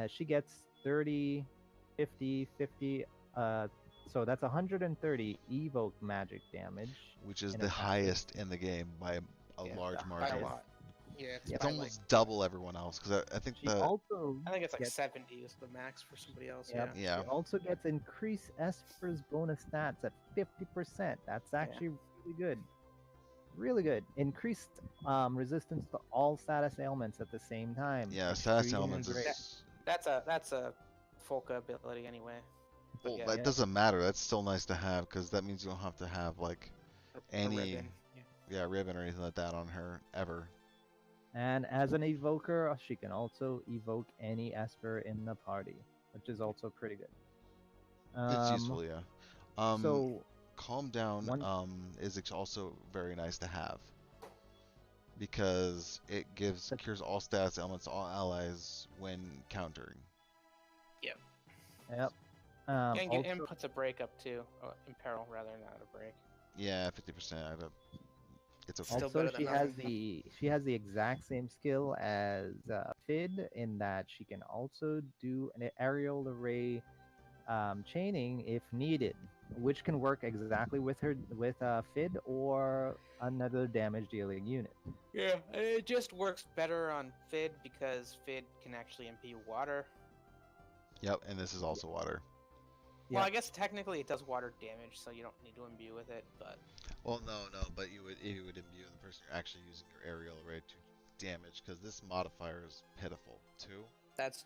She gets 30, 50, 50. So that's 130 evoke magic damage, Which is in the her passive. highest in the game by a Yeah, large the by margin. a lot. Yeah, Yep. It's by, almost double everyone else, because I think She the also I think it's like gets 70 is the max for somebody else. Yep. Yeah. She also gets increased Esper's bonus stats at 50%. That's actually really good. Really good. Increased resistance to all status ailments at the same time. yeah, status Extremely elements great. is. That's a Folka ability anyway. But Well, yeah, that yeah. doesn't matter. That's still nice to have, because that means you don't have to have a any ribbon. Yeah. ribbon or anything like that on her ever. And as an evoker, she can also evoke any Esper in the party, which is also pretty good. It's useful, yeah. So Calm Down is also very nice to have, because it cures all stats, elements, all allies when countering. yep. And get Also, inputs a break up too. Imperil rather, not a break. Yeah, 50%. It's okay. Still also better than she has the exact same skill as Fid, in that she can also do an aerial array chaining if needed, which can work exactly with Fid or another damage dealing unit. Yeah, it just works better on Fid because Fid can actually imbue water. Yep, and this is also water. Well, Yeah. I guess technically it does water damage, so you don't need to imbue with it. But Well, no, but you would imbue the person you're actually using your aerial array to damage, because this modifier is pitiful too. That's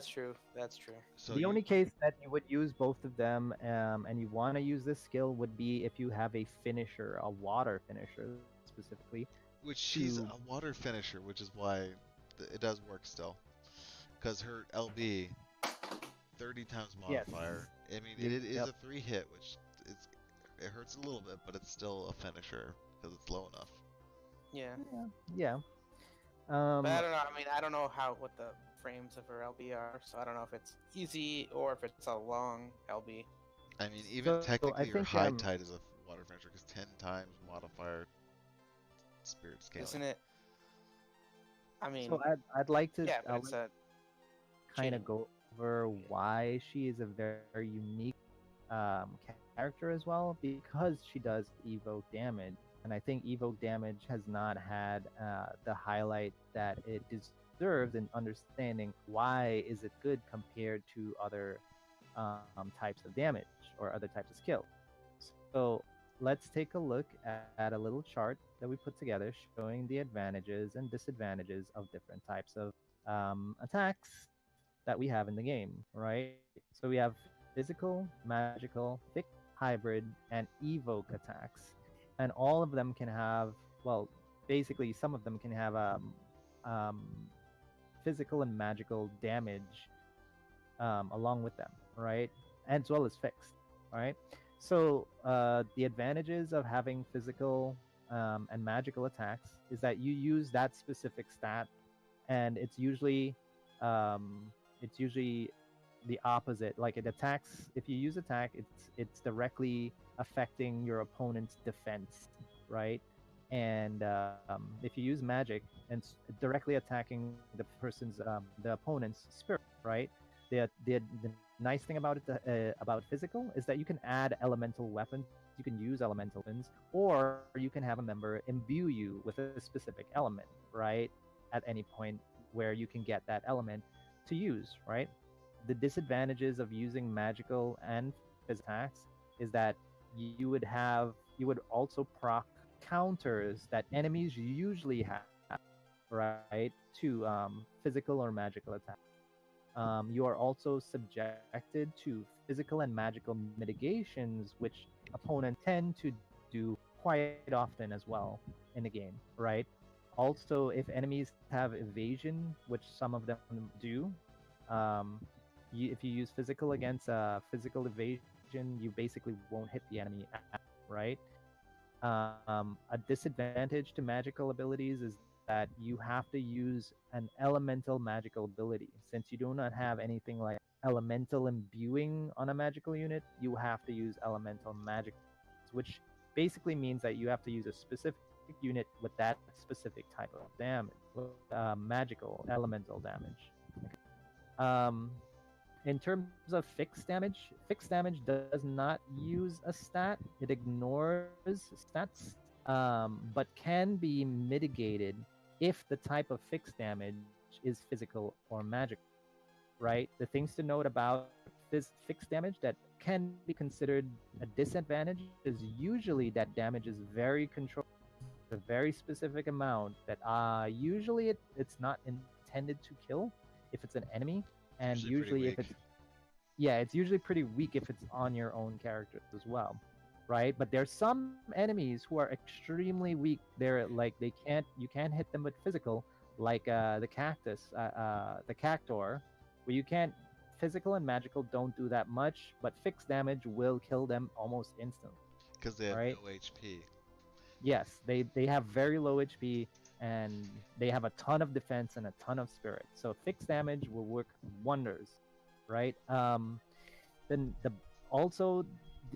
true. That's true. So The you, only case that you would use both of them, and you want to use this skill would be if you have a finisher, a water finisher specifically. which she's To a water finisher, which is why it does work still. Because her LB 30 times yes, modifier. I mean, it is yep, a 3 hit, which it hurts a little bit, but it's still a finisher because it's low enough. Yeah. yeah. But I Um, don't know. I mean, I don't know what the frames of her LB are, so I don't know if it's easy or if it's a long LB. I mean, even so I technically, her think high tide is a water finisher because 10 times modifier spirit scaling. Isn't it? I mean, so I'd like to yeah, but it's a kind of chain. go over why she is a very unique character as well, because she does evoke damage, and I think evoke damage has not had the highlight that it deserves in understanding why is it good compared to other types of damage or other types of skills. So let's take a look at a little chart that we put together showing the advantages and disadvantages of different types of attacks that we have in the game, right? So we have physical, magical, fixed, hybrid, and evoke attacks. And all of them can have, well, basically, some of them can have um, physical and magical damage along with them, right? As well as fixed, right? So the advantages of having physical and magical attacks is that you use that specific stat, and um, it's usually the opposite. Like it attacks. If you use attack, it's directly affecting your opponent's defense, right? And if you use magic and directly attacking the person's the opponent's spirit, right? The nice thing about it about physical is that you can add elemental weapons. You can use elemental weapons, or you can have a member imbue you with a specific element, right? At any point where you can get that element to use, right? The disadvantages of using magical and physical attacks is that you would also proc counters that enemies usually have, right, to physical or magical attacks. You are also subjected to physical and magical mitigations, which opponents tend to do quite often as well in the game, right? Also, if enemies have evasion, which some of them do, um, if you use physical against physical evasion, you basically won't hit the enemy, right? A disadvantage to magical abilities is that you have to use an elemental magical ability. Since you do not have anything like elemental imbuing on a magical unit, you have to use elemental magic, which basically means that you have to use a specific unit with that specific type of damage, magical elemental damage. Um, in terms of fixed damage does not use a stat. It ignores stats, but can be mitigated if the type of fixed damage is physical or magical, right? The things to note about fixed damage that can be considered a disadvantage is usually that damage is very controlled, a very specific amount that usually it's not intended to kill if it's an enemy, and Usually pretty usually if weak. it's yeah, it's usually pretty weak if it's on your own character as well, right? But there's some enemies who are extremely weak. They're like you can't hit them with physical, like the cactus, the cactor, where you can't physical and magical don't do that much, but fixed damage will kill them almost instantly, Because they have right? no HP. Yes, they have very low HP and they have a ton of defense and a ton of spirit. So fixed damage will work wonders, right? Then the also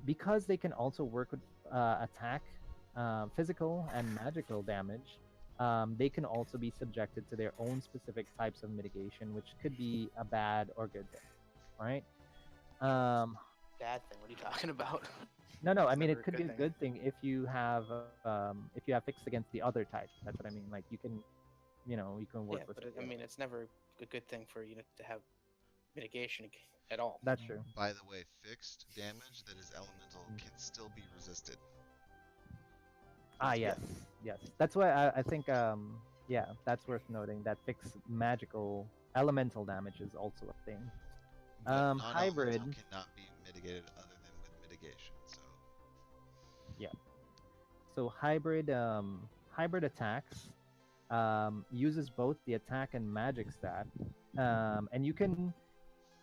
because they can also work with attack, physical and magical damage. They can also be subjected to their own specific types of mitigation, which could be a bad or good thing, right? Um, Bad thing. What are you talking about? no. I It's mean, never it a could good be a thing. good thing if you have fixed against the other type. That's what I mean. Like you can Yeah, work with but it. I mean, it's never a good thing for you to have mitigation at all. That's true. By the way, fixed damage that is elemental can still be resisted. Ah, Yeah. yes, yes. That's why I think yeah, that's worth noting that fixed magical Elemental damage is also a thing. But Hybrid. non-elemental cannot be mitigated other than with mitigation. So Yeah. So hybrid attacks uses both the attack and magic stat, and you can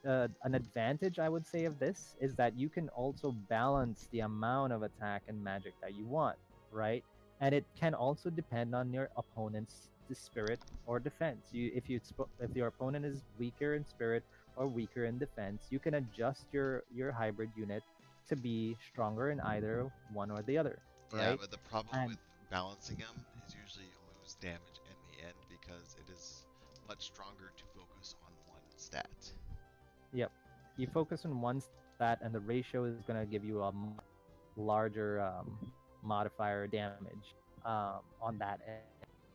an advantage I would say of this is that you can also balance the amount of attack and magic that you want, right? And it can also depend on your opponent's spirit or defense. If your opponent is weaker in spirit or weaker in defense, you can adjust your hybrid unit to be stronger in either one or the other, yeah, right? but the problem And with balancing them is usually you lose damage in the end because it is much stronger to focus on one stat. yep, you focus on one stat, and the ratio is going to give you a larger modifier damage on that end.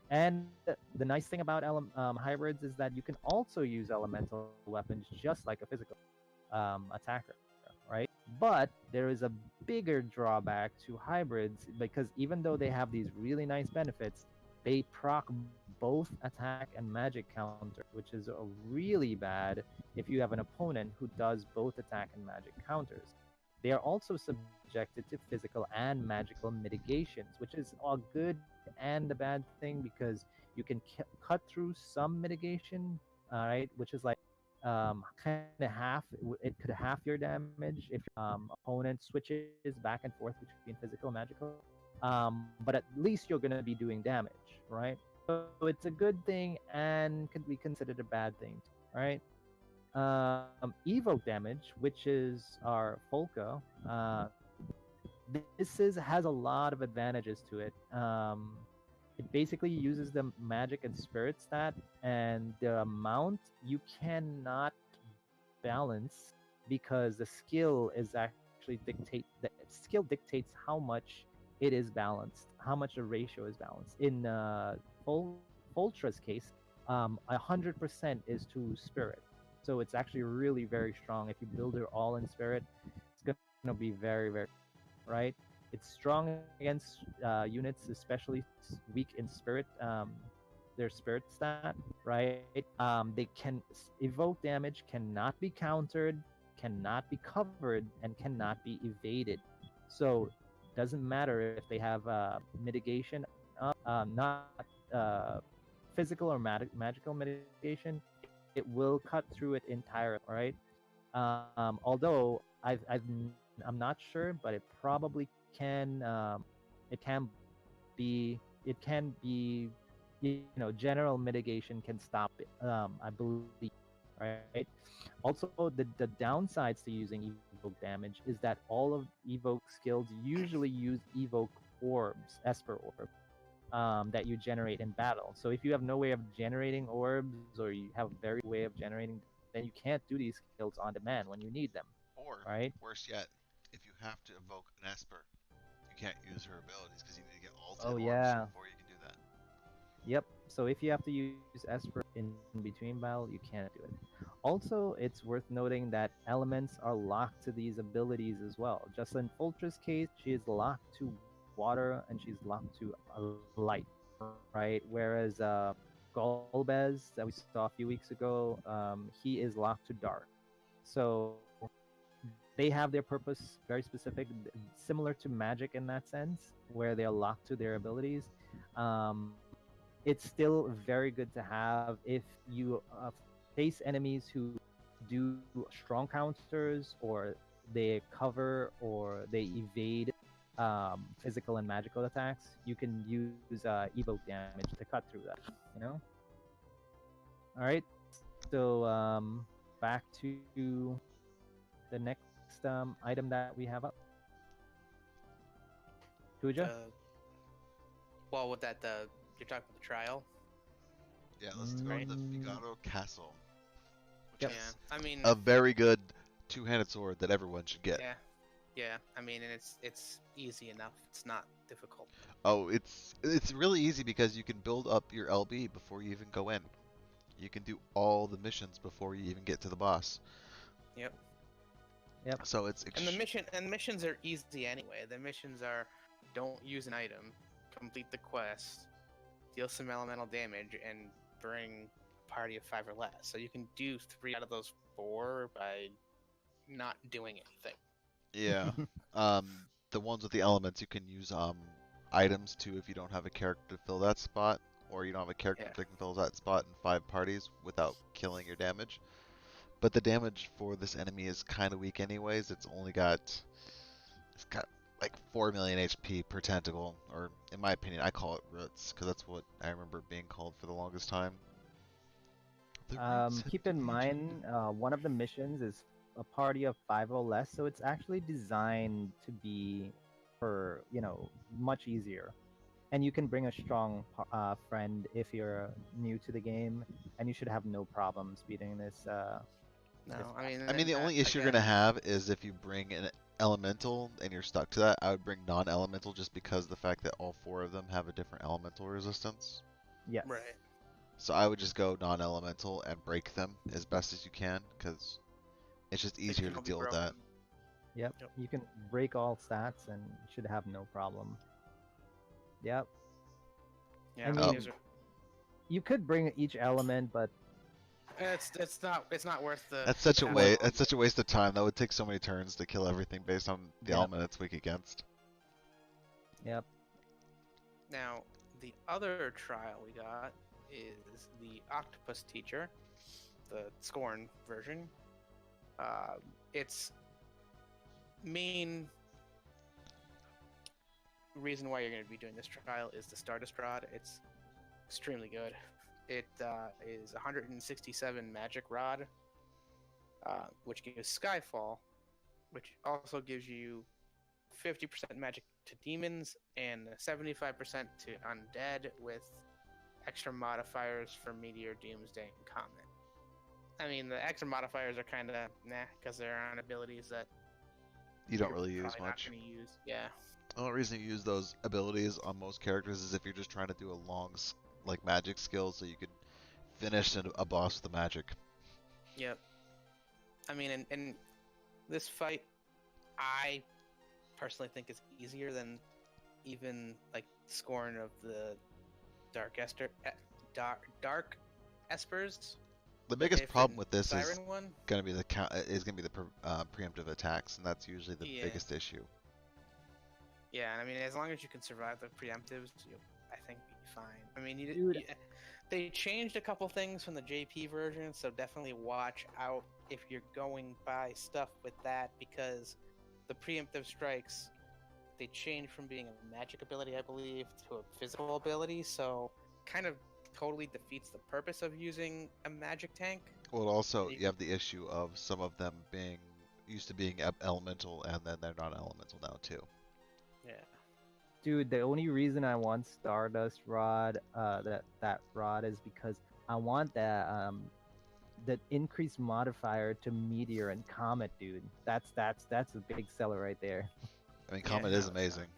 And the nice thing about hybrids is that you can also use elemental weapons just like a physical attacker, right? But there is a bigger drawback to hybrids because even though they have these really nice benefits, they proc both attack and magic counter, which is really bad if you have an opponent who does both attack and magic counters. They are also subjected to physical and magical mitigations, which is a good and a bad thing because you can cut through some mitigation, all right, which is like kind of it could half your damage if your opponent switches back and forth between physical and magical. But at least you're going to be doing damage, right? So it's a good thing and could be considered a bad thing, right? Evoke damage, which is our Folka. Has a lot of advantages to it. It basically uses the magic and spirit stat, and the amount you cannot balance because the skill is actually the skill dictates how much it is balanced, how much the ratio is balanced. In Foltra's case, 100% is to spirit, so it's actually really very strong. If you build her all in spirit, it's gonna be very very right. It's strong against units, especially weak in spirit. Their spirit stat, right? They can evoke damage, cannot be countered, cannot be covered, and cannot be evaded. So doesn't matter if they have mitigation, not physical or magical mitigation. It will cut through it entirely, right? Although I'm not sure, but it probably can. It can be. It can be. General mitigation can stop it. I believe, right? Also, the downsides to using evoke damage is that all of evoke skills usually use evoke orbs, Esper orb, that you generate in battle. So if you have no way of generating orbs, or you have a very way of generating, then you can't do these skills on demand when you need them, Or, right? worse yet, if you have to evoke an Esper, you can't use her abilities because you need to get ulted Oh orbs yeah, before you can do that. yep. So if you have to use Esper in between battle, you can't do it. Also, it's worth noting that elements are locked to these abilities as well. Just in Foltra's case, she is locked to water and she's locked to light, right? Whereas Golbez that we saw a few weeks ago, he is locked to dark. So they have their purpose very specific, similar to magic in that sense, where they're locked to their abilities. Um, it's still very good to have if you face enemies who do strong counters, or they cover, or they evade physical and magical attacks. You can use evoke damage to cut through that. All right. So back to the next item that we have up. Kuja? Well, with that, you're talking about the trial, Yeah, let's go right? to the Figaro Castle, which Yep. is Yeah. I mean, a very good two-handed sword that everyone should get. yeah, yeah. I mean, and it's easy enough. It's not difficult. Oh, it's really easy because you can build up your LB before you even go in. You can do all the missions before you even get to the boss. Yep. Yep. So it's And the missions are easy anyway. The missions are don't use an item, complete the quest, deal some elemental damage, and bring party of 5 or less. So you can do 3 out of those 4 by not doing anything. Yeah. The ones with the elements, you can use items too if you don't have a character to fill that spot, or you don't have a character Yeah. that can fill that spot in 5 parties without killing your damage. But the damage for this enemy is kind of weak anyways. It's got like 4 million HP per tentacle, or in my opinion, I call it roots because that's what I remember being called for the longest time. The roots have Keep in defeated mind, one of the missions is a party of 5 or less, so it's actually designed to be for, much easier. And you can bring a strong friend if you're new to the game, and you should have no problems beating this. No, This I mean, the only issue you're again, gonna have is if you bring an elemental and you're stuck to that. I would bring non-elemental just because the fact that all 4 of them have a different elemental resistance. Yes. Right. So I would just go non-elemental and break them as best as you can because it's just They easier can to all be deal with that. broken. Yep. Yep. You can break all stats and you should have no problem. Yep. Yeah, I mean, mean, you could bring each element, but it's not worth the. That's such a hassle. waste. That's such a waste of time. That would take so many turns to kill everything based on the Yep. element it's weak against. yep. Now, the other trial we got is the octopus teacher, the Scorn version. Its main reason why you're going to be doing this trial is the Stardust Rod. It's extremely good. It is 167 magic rod, which gives Skyfall, which also gives you 50% magic to demons and 75% to undead with extra modifiers for Meteor, Doomsday, and Comet. I mean, the extra modifiers are kind of nah, because they're on abilities that You don't you're really use probably not much. gonna use. Yeah. The only reason you use those abilities on most characters is if you're just trying to do a long, like magic skill, so you could finish a boss with the magic. Yep. I mean, in this fight, I personally think is easier than even like Scorn of the Dark Dark Espers. The biggest If problem in with this is Siren one. gonna be the preemptive attacks, and that's usually the Yeah. biggest issue. Yeah, and I mean, as long as you can survive the preemptives, you'll, I think, be fine. I mean, Dude. they changed a couple things from the JP version, so definitely watch out if you're going by stuff with that, because the preemptive strikes, they changed from being a magic ability, I believe, to a physical ability, so kind of totally defeats the purpose of using a magic tank. Well, also You you have the issue of some of them being used to being elemental, and then they're not elemental now too. Yeah. Dude, the only reason I want Stardust Rod, that rod, is because I want that increased modifier to Meteor and Comet, dude. That's a big seller right there. I mean, Yeah, Comet no, is it's not. amazing.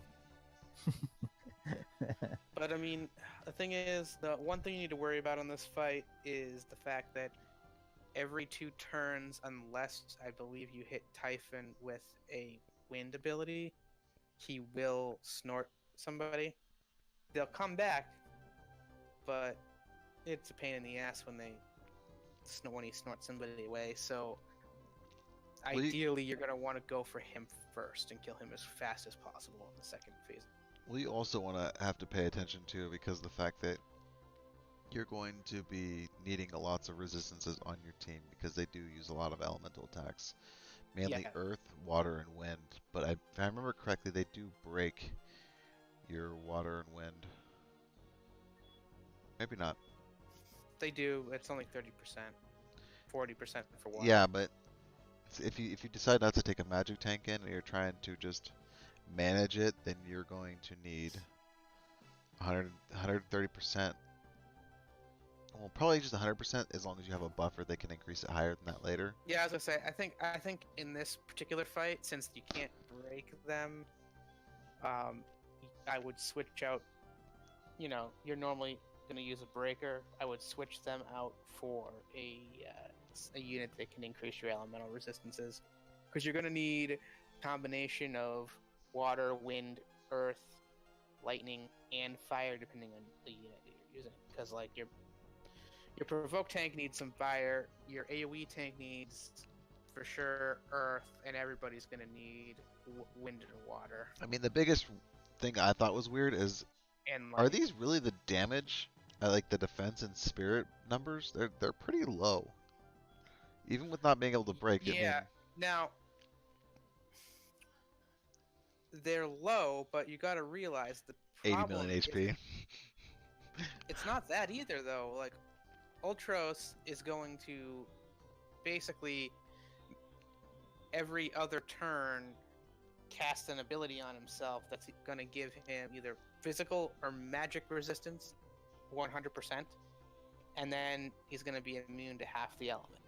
But I mean, the thing is, the one thing you need to worry about on this fight is the fact that every 2 turns, unless I believe you hit Typhon with a wind ability, he will snort somebody. They'll come back, but it's a pain in the ass when he snorts somebody away. So Well, ideally, you're gonna want to go for him first and kill him as fast as possible in the second phase. Well, you also want to have to pay attention to because the fact that you're going to be needing lots of resistances on your team because they do use a lot of elemental attacks, mainly Yeah. earth, water, and wind. But if I remember correctly, they do break your water and wind. Maybe not. They do. It's only 30%, 40% for water. Yeah, but if you decide not to take a magic tank in and you're trying to just manage it, then you're going to need 130%. Well, probably just 100% as long as you have a buffer they can increase it higher than that later. Yeah, I was gonna say, I think in this particular fight, since you can't break them, I would switch out. You know, you're normally gonna use a breaker. I would switch them out for a unit that can increase your elemental resistances, because you're gonna need a combination of water, wind, earth, lightning, and fire, depending on the unit that you're using. Because like your Your provoke tank needs some fire. Your AoE tank needs, for sure, earth, and everybody's gonna need wind and water. I mean, the biggest thing I thought was weird is, And are like, these really the damage? Like the defense and spirit numbers? They're pretty low. Even with not being able to break. I mean, yeah. Now they're low, but you got to realize the 80 problem million HP. it's not that either, though. Like, Ultros is going to basically every other turn cast an ability on himself that's going to give him either physical or magic resistance 100%, and then he's going to be immune to half the element.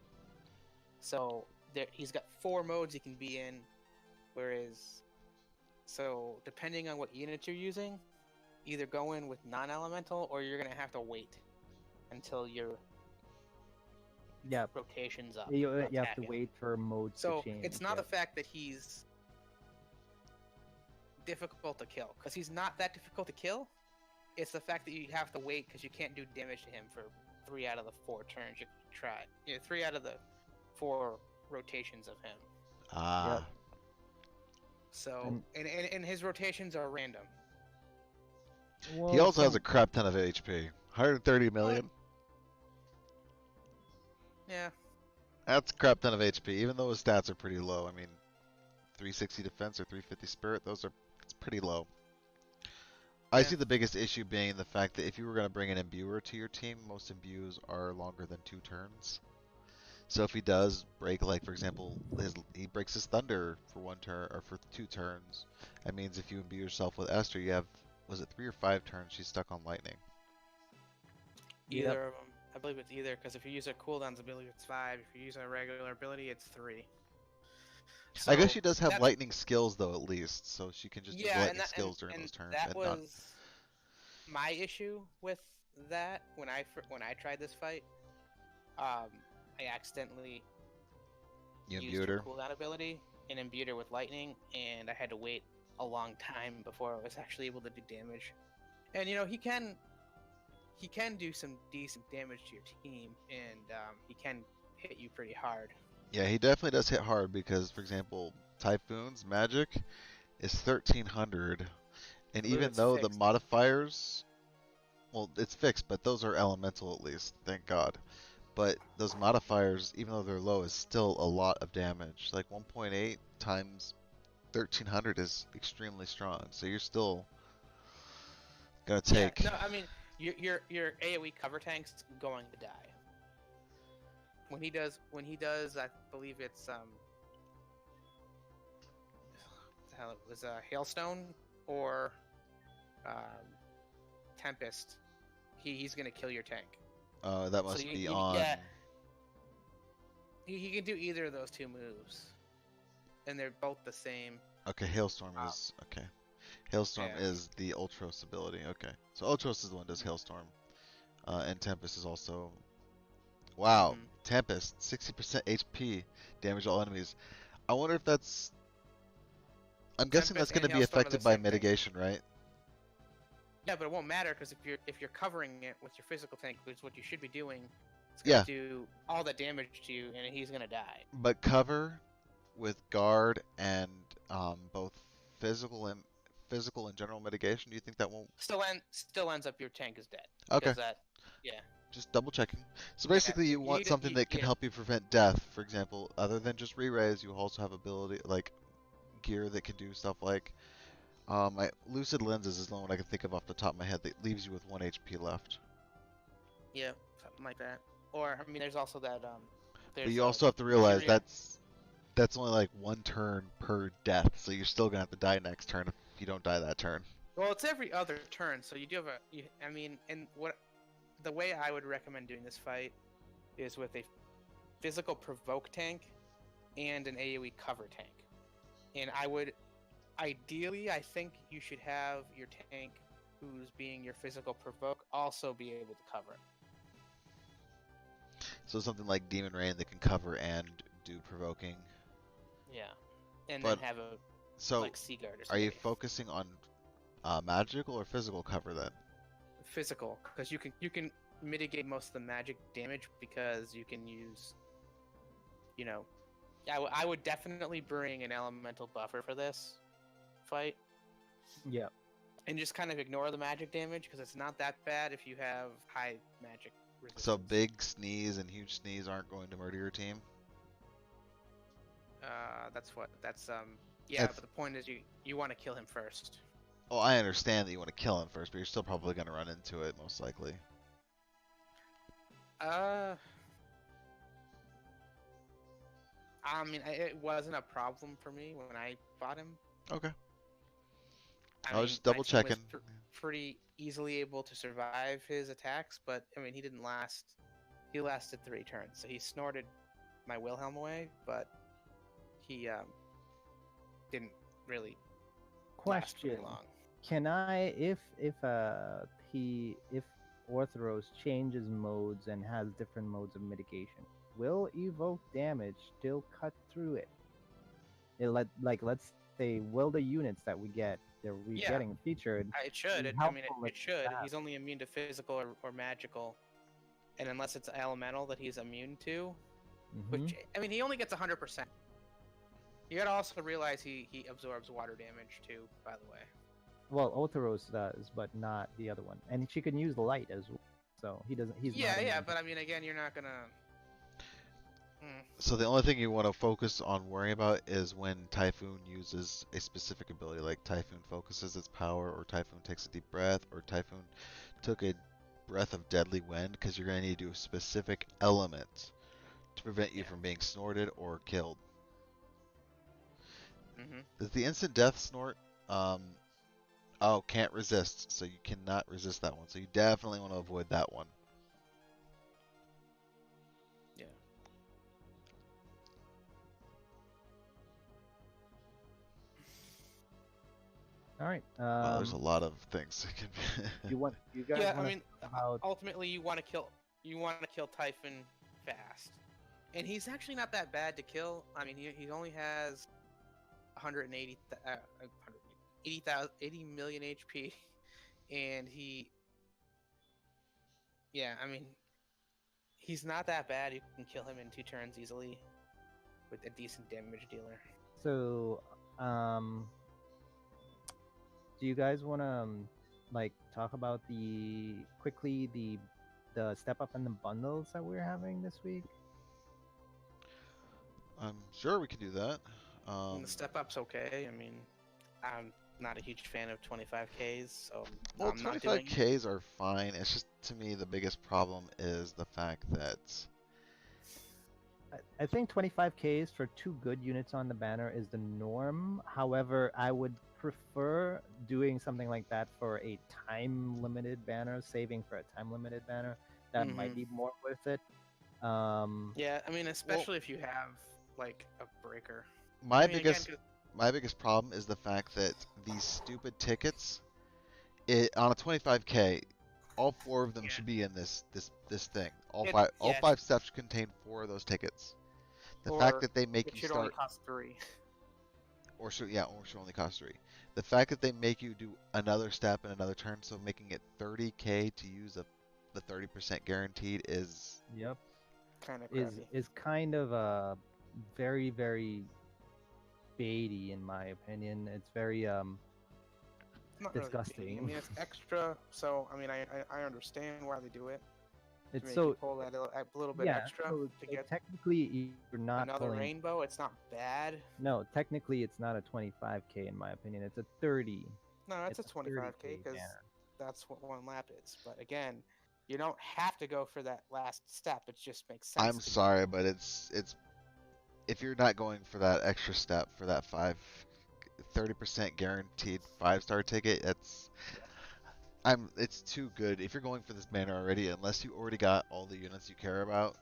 So he's got 4 modes he can be in, whereas, so depending on what unit you're using, either go in with non-elemental or you're going to have to wait until your Yeah, rotation's up. you have to attacking. wait for modes So to change. it's not yeah. the fact that he's difficult to kill, because he's not that difficult to kill. It's the fact that you have to wait because you can't do damage to him for 3 out of the 4 turns you try. 3 out of the 4 rotations of him. Ah. Yep. So and his rotations are random. Well, He also has a crap ton of HP. 130 million. Yeah. That's a crap ton of HP, even though his stats are pretty low. I mean, 360 defense or 350 spirit, it's pretty low. I Yeah. see the biggest issue being the fact that if you were going to bring an imbuer to your team, most imbues are longer than 2 turns. So if he does break, like for example, he breaks his thunder for 1 turn or for 2 turns, that means if you imbue yourself with Esther, you have, was it 3 or 5 turns she's stuck on lightning? Either of them. I believe it's either, because if you use a cooldown's ability, it's 5. If you use a regular ability, it's 3. I guess So she does have that's- lightning skills though, at least, so she can just use lightning skills during those turns. That and was my issue with that when I tried this fight. I accidentally you used imbued her her. cooldown ability and imbued her with lightning, and I had to wait a long time before I was actually able to do damage. And he can do some decent damage to your team, and he can hit you pretty hard. Yeah, he definitely does hit hard because, for example, Typhoon's magic is 1300, and believe even it's though the fixed. modifiers, well, it's fixed, but those are elemental at least, thank God. But those modifiers, even though they're low, is still a lot of damage. Like 1.8 times 1300 is extremely strong, so you're still gonna take. Yeah, no, I mean your AoE cover tank's going to die. When he does, I believe it's hell, it was a hailstone or tempest. He's gonna kill your tank. That must be on. Yeah, he can do either of those 2 moves, and they're both the same. Okay, Hailstorm is okay. Hailstorm Yeah. is the Ultros ability. Okay, so Ultros is the one that does Hailstorm, and Tempest is also. Wow, Mhm. Tempest, 60% HP, damage all enemies. I wonder if that's. I'm guessing that's Tempest going to and be Hailstorm are affected the by same thing. mitigation, right? Yeah, but it won't matter because if you're covering it with your physical tank, which is what you should be doing, it's gonna Yeah. do all the damage to you, and he's gonna die. But cover with guard and both physical and general mitigation. Do you think that won't? Still ends up your tank is dead. Okay. Because yeah. Just double checking. So Yeah, basically, you you want need to- something that can yeah. help you prevent death. For example, other than just re-raise, you also have ability like gear that can do stuff like lucid lenses is the only one I can think of off the top of my head that leaves you with 1 HP left. Yeah, something like that. Or I mean, there's also that But you also have to realize that's only like 1 turn per death, so you're still gonna have to die next turn if you don't die that turn. Well, it's every other turn, so you do have I mean, and the way I would recommend doing this fight is with a physical provoke tank and an AoE cover tank. And ideally, I think you should have your tank, who's being your physical provoke, also be able to cover. So something like Demon Rain that can cover and do provoking. Yeah, and But- then have a So like Sea Guard or are something. you focusing on magical or physical cover then? Physical, because you can mitigate most of the magic damage because you can use, you know, I would definitely bring an elemental buffer for this fight. Yeah. And just kind of ignore the magic damage because it's not that bad if you have high magic resistance. So big sneeze and huge sneeze aren't going to murder your team? Yeah, but the point is you want to kill him first. Oh, I understand that you want to kill him first, but you're still probably going to run into it, most likely. I mean, it wasn't a problem for me when I fought him. Okay. I I mean, was just double my team was checking. pretty easily able to survive his attacks, but I mean, he didn't last. He lasted 3 turns, so he snorted my Wilhelm away, but he didn't really last very Question: long. Can I, if Orthoros changes modes and has different modes of mitigation, will evoke damage still cut through it? Let's say, will the units that we're Yeah. getting featured? It should. be I mean, helpful it with should. that? He's only immune to physical or magical, and unless it's elemental that he's immune to, Mhm. which I mean, he only gets 100%. You gotta also realize he absorbs water damage too. By the way. Well, Orthoros does, but not the other one, and she can use light as well. So he doesn't. He's not immune. But I mean, again, you're not gonna. So the only thing you want to focus on worrying about is when Typhoon uses a specific ability, like Typhoon focuses its power, or Typhoon takes a deep breath, or Typhoon took a breath of deadly wind, because you're going to need to do a specific element to prevent you from being snorted or killed. Is the instant death snort? Oh, can't resist, so you cannot resist that one. So you definitely want to avoid that one. Yeah. All right. Wow, there's a lot of things that can be. You guys? Yeah, I mean, about... ultimately, you want to kill Typhon fast, and he's actually not that bad to kill. I mean, he only has 80 million HP, and I mean, he's not that bad. You can kill him in 2 turns easily with a decent damage dealer. So, do you guys want to talk about the step up and the bundles that we're having this week? I'm sure we can do that. The step up's okay. I mean, I'm not a huge fan of 25Ks, so well, I'm not doing 25Ks are fine. It's just, to me, the biggest problem is the fact that I think 25Ks for 2 good units on the banner is the norm. However, I would prefer doing something like that for a time-limited banner, saving for a time-limited banner. That might be more worth it. Yeah, I mean, especially if you have like a breaker. My biggest problem is the fact that these stupid tickets, on a 25K, all 4 of them should be in this thing. All five steps contain 4 of those tickets. The fact that they make you start only cost 3. Or should only cost 3. The fact that they make you do another step and another turn, so making it 30K to use the 30% guaranteed is kind of crappy. Is kind of very, very baity in my opinion. It's very not disgusting. Really, I mean, it's extra, so I mean, I understand why they do it. It's so pull that a little bit extra to get technically you're not another rainbow. It's not bad. No, technically it's not a 25K in my opinion. It's a 30. No, it's a 25K because that's what 1 lap is. But again, you don't have to go for that last step. It just makes sense. I'm sorry, but it's if you're not going for that extra step for that 30% guaranteed 5-star ticket, it's too good. If you're going for this banner already, unless you already got all the units you care about,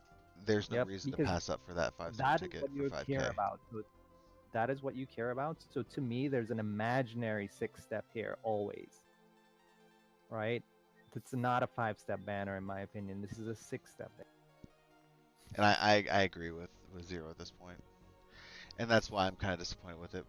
there's no reason to pass up for that 5-star ticket for 5K. Care about. So that is what you care about. So to me, there's an imaginary 6-step here always. Right? It's not a 5-step banner in my opinion. This is a 6-step banner. And I agree with Xer0 at this point. And that's why I'm kind of disappointed with it.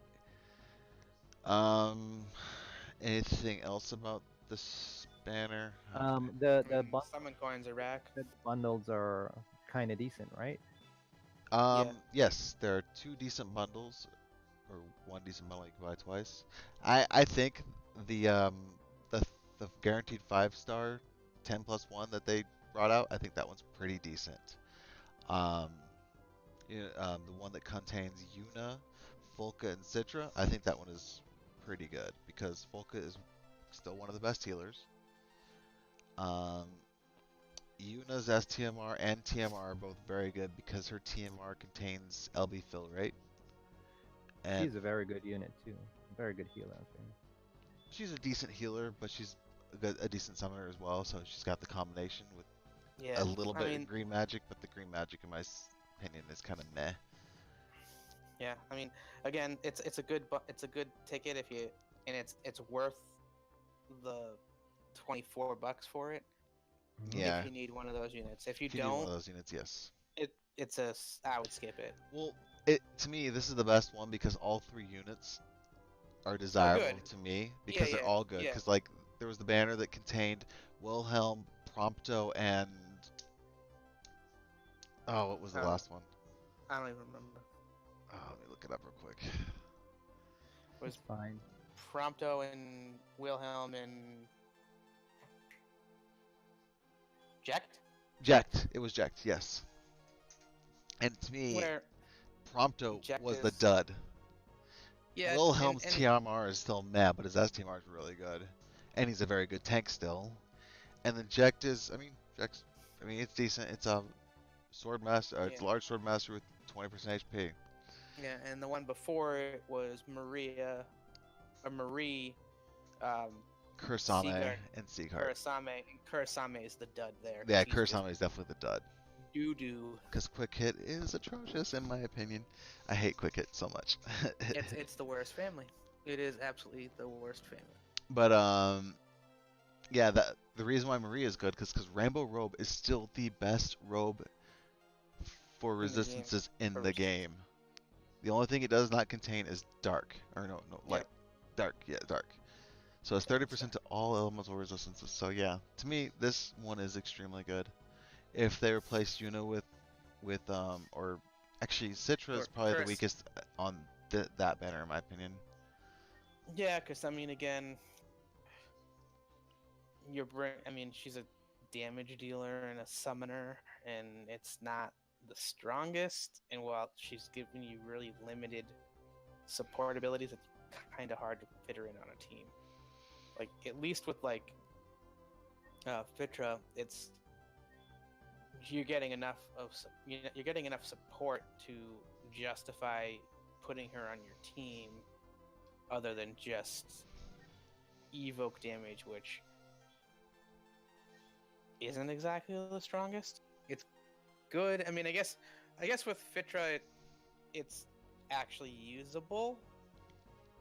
Anything else about this banner. The I mean, summon coins are rack. bundles are kind of decent, right? Yeah. Yes, there are two decent bundles, or one decent bundle you can buy twice. I think the um the the guaranteed 5-star 10+1 that they brought out, I think that one's pretty decent. Um, the one that contains Yuna, Folka, and Citra, I think that one is pretty good because Folka is still one of the best healers. Um, Yuna's STMR and TMR are both very good because her TMR contains LB fill rate. And She's a very good unit too. Very good healer, I think. she's a decent healer, but she's a decent summoner as well. So she's got the combination with Yeah. a little I bit mean, of green magic, but the green magic, in my opinion, is kind of meh. yeah. I mean, again, it's a it's a good ticket if you, and it's worth the $24 for it Yeah, if you need one of those units. If you if you need one of don't, those units, yes. I would skip it. Well, to me, this is the best one because all three units are Oh, desirable good. to me Yeah, because they're yeah, all good. yeah. Because like there was the banner that contained Wilhelm, Prompto, and oh, what was the I don't, last one? I don't even remember. Oh, let me look it up real quick. It was It's fine. Prompto and Wilhelm and Jacked. Jacked. It was Jacked. Yes. And to me, Where Prompto Jacked was the is, dud. yeah, Wilhelm's and TMR is still mad, but his STMR is really good, and he's a very good tank still. And then Jacked is, I mean, it's decent. It's a sword master. It's a yeah, large sword master with 20% HP. yeah, and the one before it was Maria, or Marie, um, Kursame Seaguard, and Seaguard. Kurasame. Kurasame is the dud there. Yeah, He's just Kursame is definitely the dud. doo doo. Because Quick Hit is atrocious in my opinion. I hate Quick Hit so much. It's the worst family. It is absolutely the worst family. But yeah, the reason why Maria is good because Rainbow Robe is still the best robe for In the game. resistances in For the game. The only thing it does not contain is dark, or no, light, Yep. dark, yeah, dark. So it's Yeah, 30% to all elemental resistances. So yeah, to me this one is extremely good. If they replace Yuna with or actually Citra is Or probably the Curse. weakest on that banner in my opinion. Yeah, because I mean, again, I mean, she's a damage dealer and a summoner, and it's not the strongest. And while she's giving you really limited support abilities, it's kind of hard to fit her in on a team. Like at least with like Fitra, it's you're getting enough you're getting enough support to justify putting her on your team, other than just evoke damage, which isn't exactly the strongest. It's good. I mean, I guess with Fitra, it's actually usable,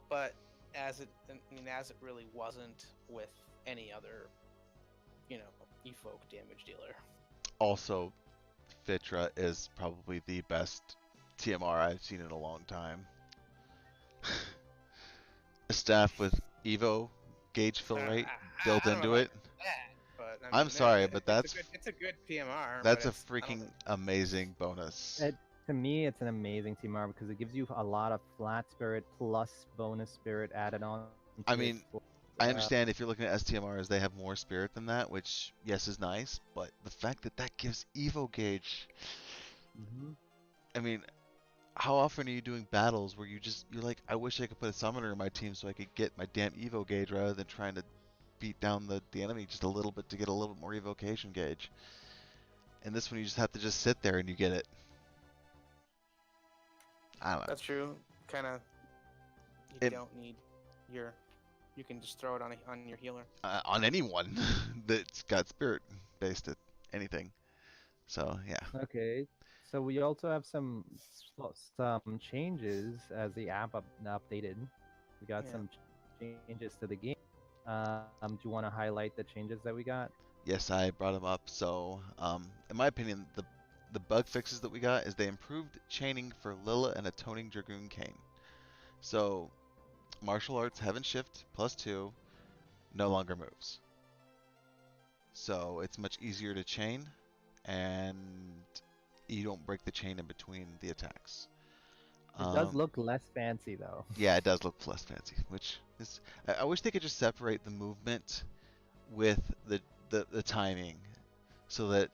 but as it really wasn't with any other, evoke damage dealer. Also, Fitra is probably the best TMR I've seen in a long time. A staff with Evo gauge fill rate built I don't know into about it. that, but I I'm mean, sorry, but it's a good PMR. that's but a it's, I don't freaking think- amazing bonus. To me, it's an amazing TMR because it gives you a lot of flat spirit plus bonus spirit added on. I to it mean, for, I understand if you're looking at STMRs, they have more spirit than that, which yes is nice, but the fact that that gives Evo gauge, Mhm. I mean, how often are you doing battles where you're like, I wish I could put a summoner in my team so I could get my damn Evo gauge rather than trying to beat down the enemy just a little bit to get a little bit more evocation gauge. And this one you just have to just sit there and you get it. I don't know. That's true. Kind of. You don't need your. You can just throw it on your healer. On anyone that's got spirit based at anything. So yeah. Okay, so we also have some changes as the app updated. We got Yeah. some changes to the game. Do you want to highlight the changes that we got? Yes, I brought them up. So, in my opinion, the bug fixes that we got is they improved chaining for Lila and Atoning Dragoon Cane. So, martial arts Heaven Shift +2 no longer moves. so it's much easier to chain, and you don't break the chain in between the attacks. It does look less fancy though. Yeah, it does look less fancy, which is I wish they could just separate the movement with the timing, so that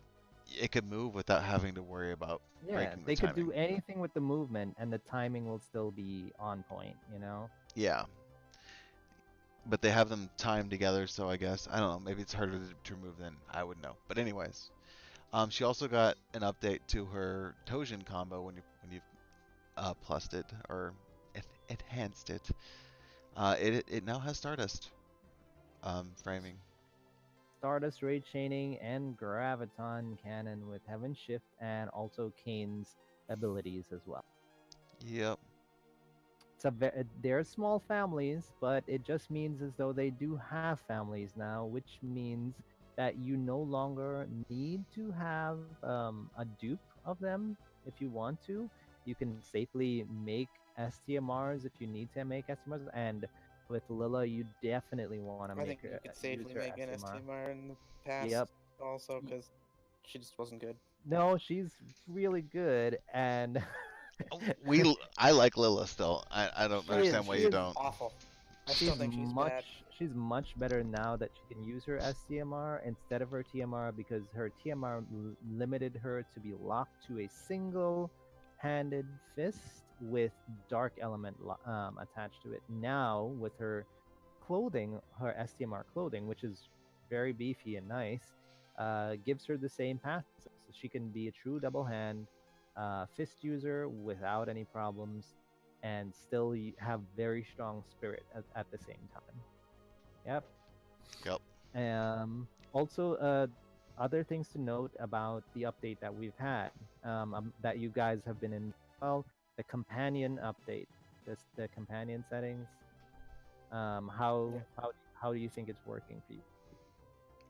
it could move without having to worry about Yeah, breaking the they could timing. do anything with the movement, and the timing will still be on point. You know. Yeah, but they have them timed together, so I guess I don't know. Maybe it's harder to remove than I would know. But anyways, she also got an update to her Tojin combo when you plussed it or enhanced it. It now has Stardust framing. Stardust Ray Chaining and Graviton Cannon with Heaven Shift and also Kane's abilities as well. Yep. They're small families, but it just means as though they do have families now, which means that you no longer need to have a dupe of them if you want to. You can safely make STMRs if you need to make STMRs, and with Lilla, you definitely want to I make think you her could safely use her make an STMR. STMR in the past. Yep. Also, because she just wasn't good. No, she's really good, and I like Lilla still. I don't understand why she you is don't. Awful. I still think she's bad. She's much better now that she can use her STMR instead of her TMR, because her TMR limited her to be locked to a single-handed fist with dark element attached to it. Now with her clothing, her STMR clothing, which is very beefy and nice, gives her the same path, so she can be a true double hand fist user without any problems, and still have very strong spirit at the same time. Yep. Yep. Also, other things to note about the update that we've had, that you guys have been in. Well, the companion update, the companion settings. How do you think it's working for you?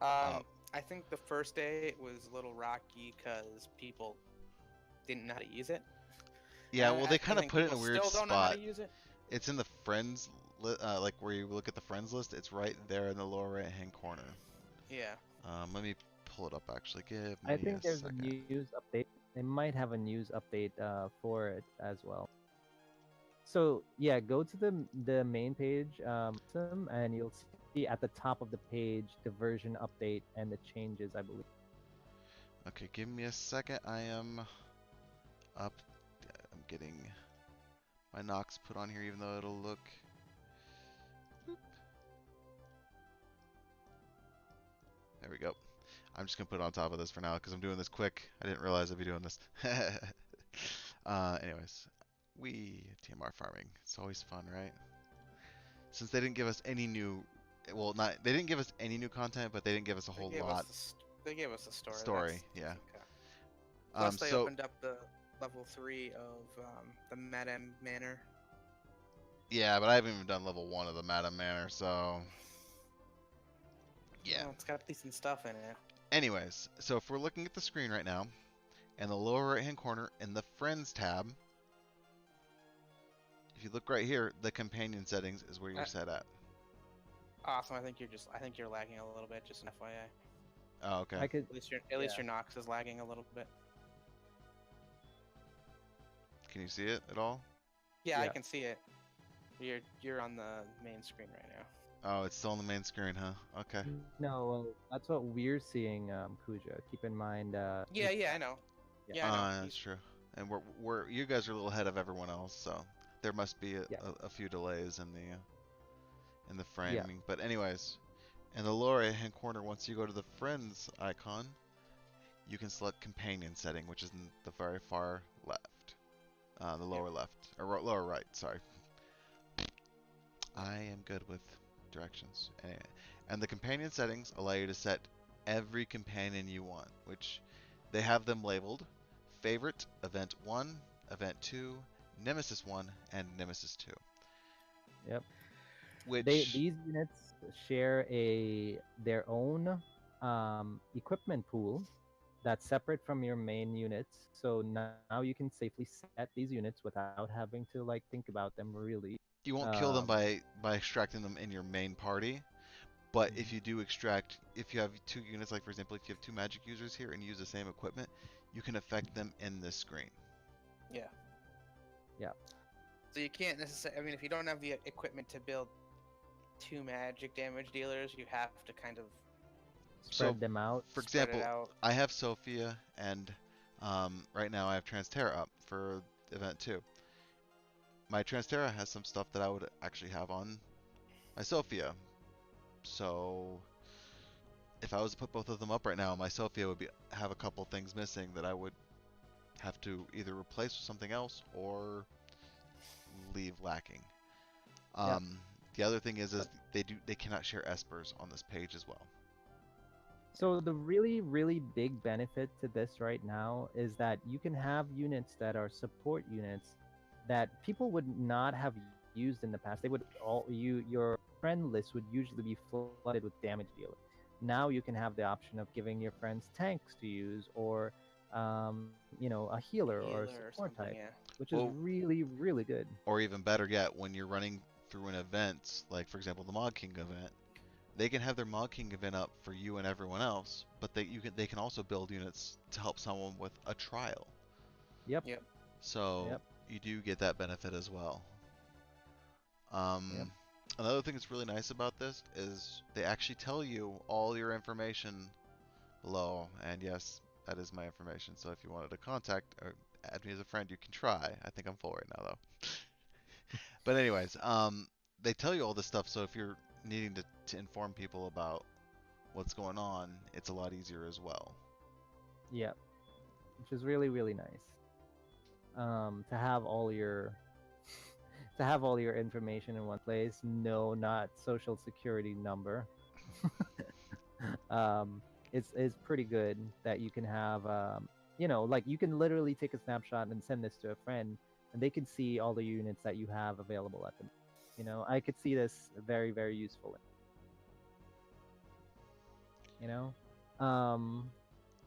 I think the first day it was a little rocky because people didn't know how to use it. Yeah, well, they kind of put it in a weird still spot. don't know how to use it. It's in the friends, like where you look at the friends list. It's right there in the lower right-hand corner. Yeah. Let me pull it up. Actually, give me I think there's second. a news update. They might have a news update for it as well. So yeah, go to the main page, and you'll see at the top of the page the version update and the changes, I believe. Okay, give me a second. I am up. I'm getting my Nox put on here, even though it'll look. Boop. There we go. I'm just gonna put it on top of this for now because I'm doing this quick. I didn't realize I'd be doing this. Anyways, TMR farming. It's always fun, right? Since they didn't give us any new, well, they didn't give us any new content, but they didn't give us a whole lot. They gave us a story. Story, yeah. Okay. Plus, they so opened up the level 3 of the Madame Manor. yeah, but I haven't even done level 1 of the Madame Manor, so yeah. Well, it's got decent stuff in it. Anyways, so if we're looking at the screen right now, in the lower right-hand corner, in the Friends tab, if you look right here, the companion settings is where you're set at. Awesome. I think you're lagging a little bit. Just an FYI. Oh, okay. At least your Nox is lagging a little bit. Can you see it at all? Yeah, I can see it. You're on the main screen right now. Oh, it's still on the main screen, huh? Okay. No, well, that's what we're seeing, Kuja. Keep in mind. Yeah, I know. Yeah, I know. That's true. And you guys are a little ahead of everyone else, so there must be a few delays in the framing. Yeah. But anyways, in the lower right-hand corner, once you go to the friends icon, you can select companion setting, which is in the very far left, the lower left or lower right. Sorry. I am good with directions. Anyway, and the companion settings allow you to set every companion you want, which they have them labeled: favorite, event 1, event 2, nemesis 1, and nemesis 2. Yep. Which these units share their own equipment pool that's separate from your main units. So now you can safely set these units without having to think about them really. you won't kill them by extracting them in your main party, But if you do extract, if you have two units, like for example, if you have two magic users here and use the same equipment, you can affect them in this screen. Yeah. Yeah. So you can't necessarily. I mean, if you don't have the equipment to build two magic damage dealers, you have to kind of Spread them out. For spread it example, out. I have Sophia, and right now I have Transtera up for event 2. My Transtera has some stuff that I would actually have on my Sophia. So if I was to put both of them up right now, my Sophia would have a couple things missing that I would have to either replace with something else or leave lacking. Yep. The other thing is they cannot share espers on this page as well. So the really, really big benefit to this right now is that you can have units that are support units that people would not have used in the past. They would your friend list would usually be flooded with damage dealers. Now you can have the option of giving your friends tanks to use, or a healer or a support type, yeah. which is really, really good. Or even better yet, when you're running through an event, like for example the Mod King event, they can have their Mod King event up for you and everyone else, but they can also build units to help someone with a trial. Yep. So you do get that benefit as well. Yep. Another thing that's really nice about this is they actually tell you all your information below, and yes, that is my information. So if you wanted to contact or add me as a friend, you can try. I think I'm full right now though. But anyways, they tell you all this stuff, so if you're needing to inform people about what's going on, it's a lot easier as well. Yep. Which is really, really nice. To have all your information in one place. No, not social security number. It's pretty good that you can have like you can literally take a snapshot and send this to a friend, and they can see all the units that you have available at them. I could see this very, very useful.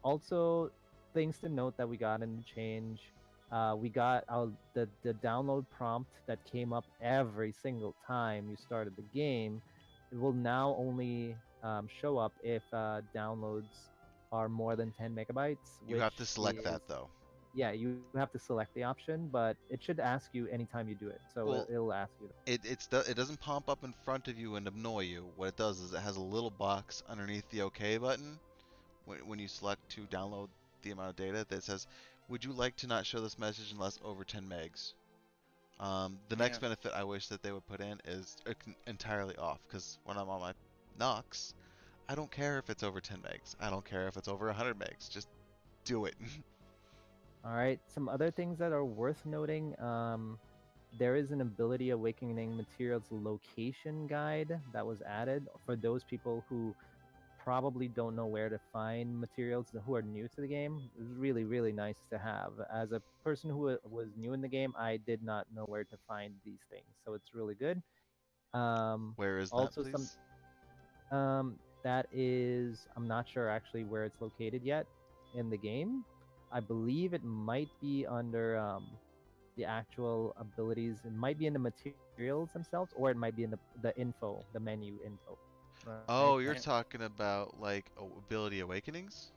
Also, things to note that we got in the change. We got the download prompt that came up every single time you started the game. It will now only show up if downloads are more than 10 megabytes. You have to select that though. Yeah, you have to select the option, but it should ask you anytime you do it. So it'll ask you. It doesn't pop up in front of you and annoy you. What it does is it has a little box underneath the OK button when you select to download the amount of data that says, would you like to not show this message unless over 10 megs? The next benefit I wish that they would put in is entirely off, because when I'm on my Nox, I don't care if it's over 10 megs. I don't care if it's over 100 megs. Just do it. All right. Some other things that are worth noting. There is an Ability Awakening Materials location guide that was added for those people who probably don't know where to find materials, who are new to the game. It was really, really nice to have. As a person who was new in the game, I did not know where to find these things, so it's really good. Where is also that, please? That is, I'm not sure actually where it's located yet in the game. I believe it might be under the actual abilities. It might be in the materials themselves, or it might be in the info, the menu info. Right? Oh, you're talking about like Ability Awakenings?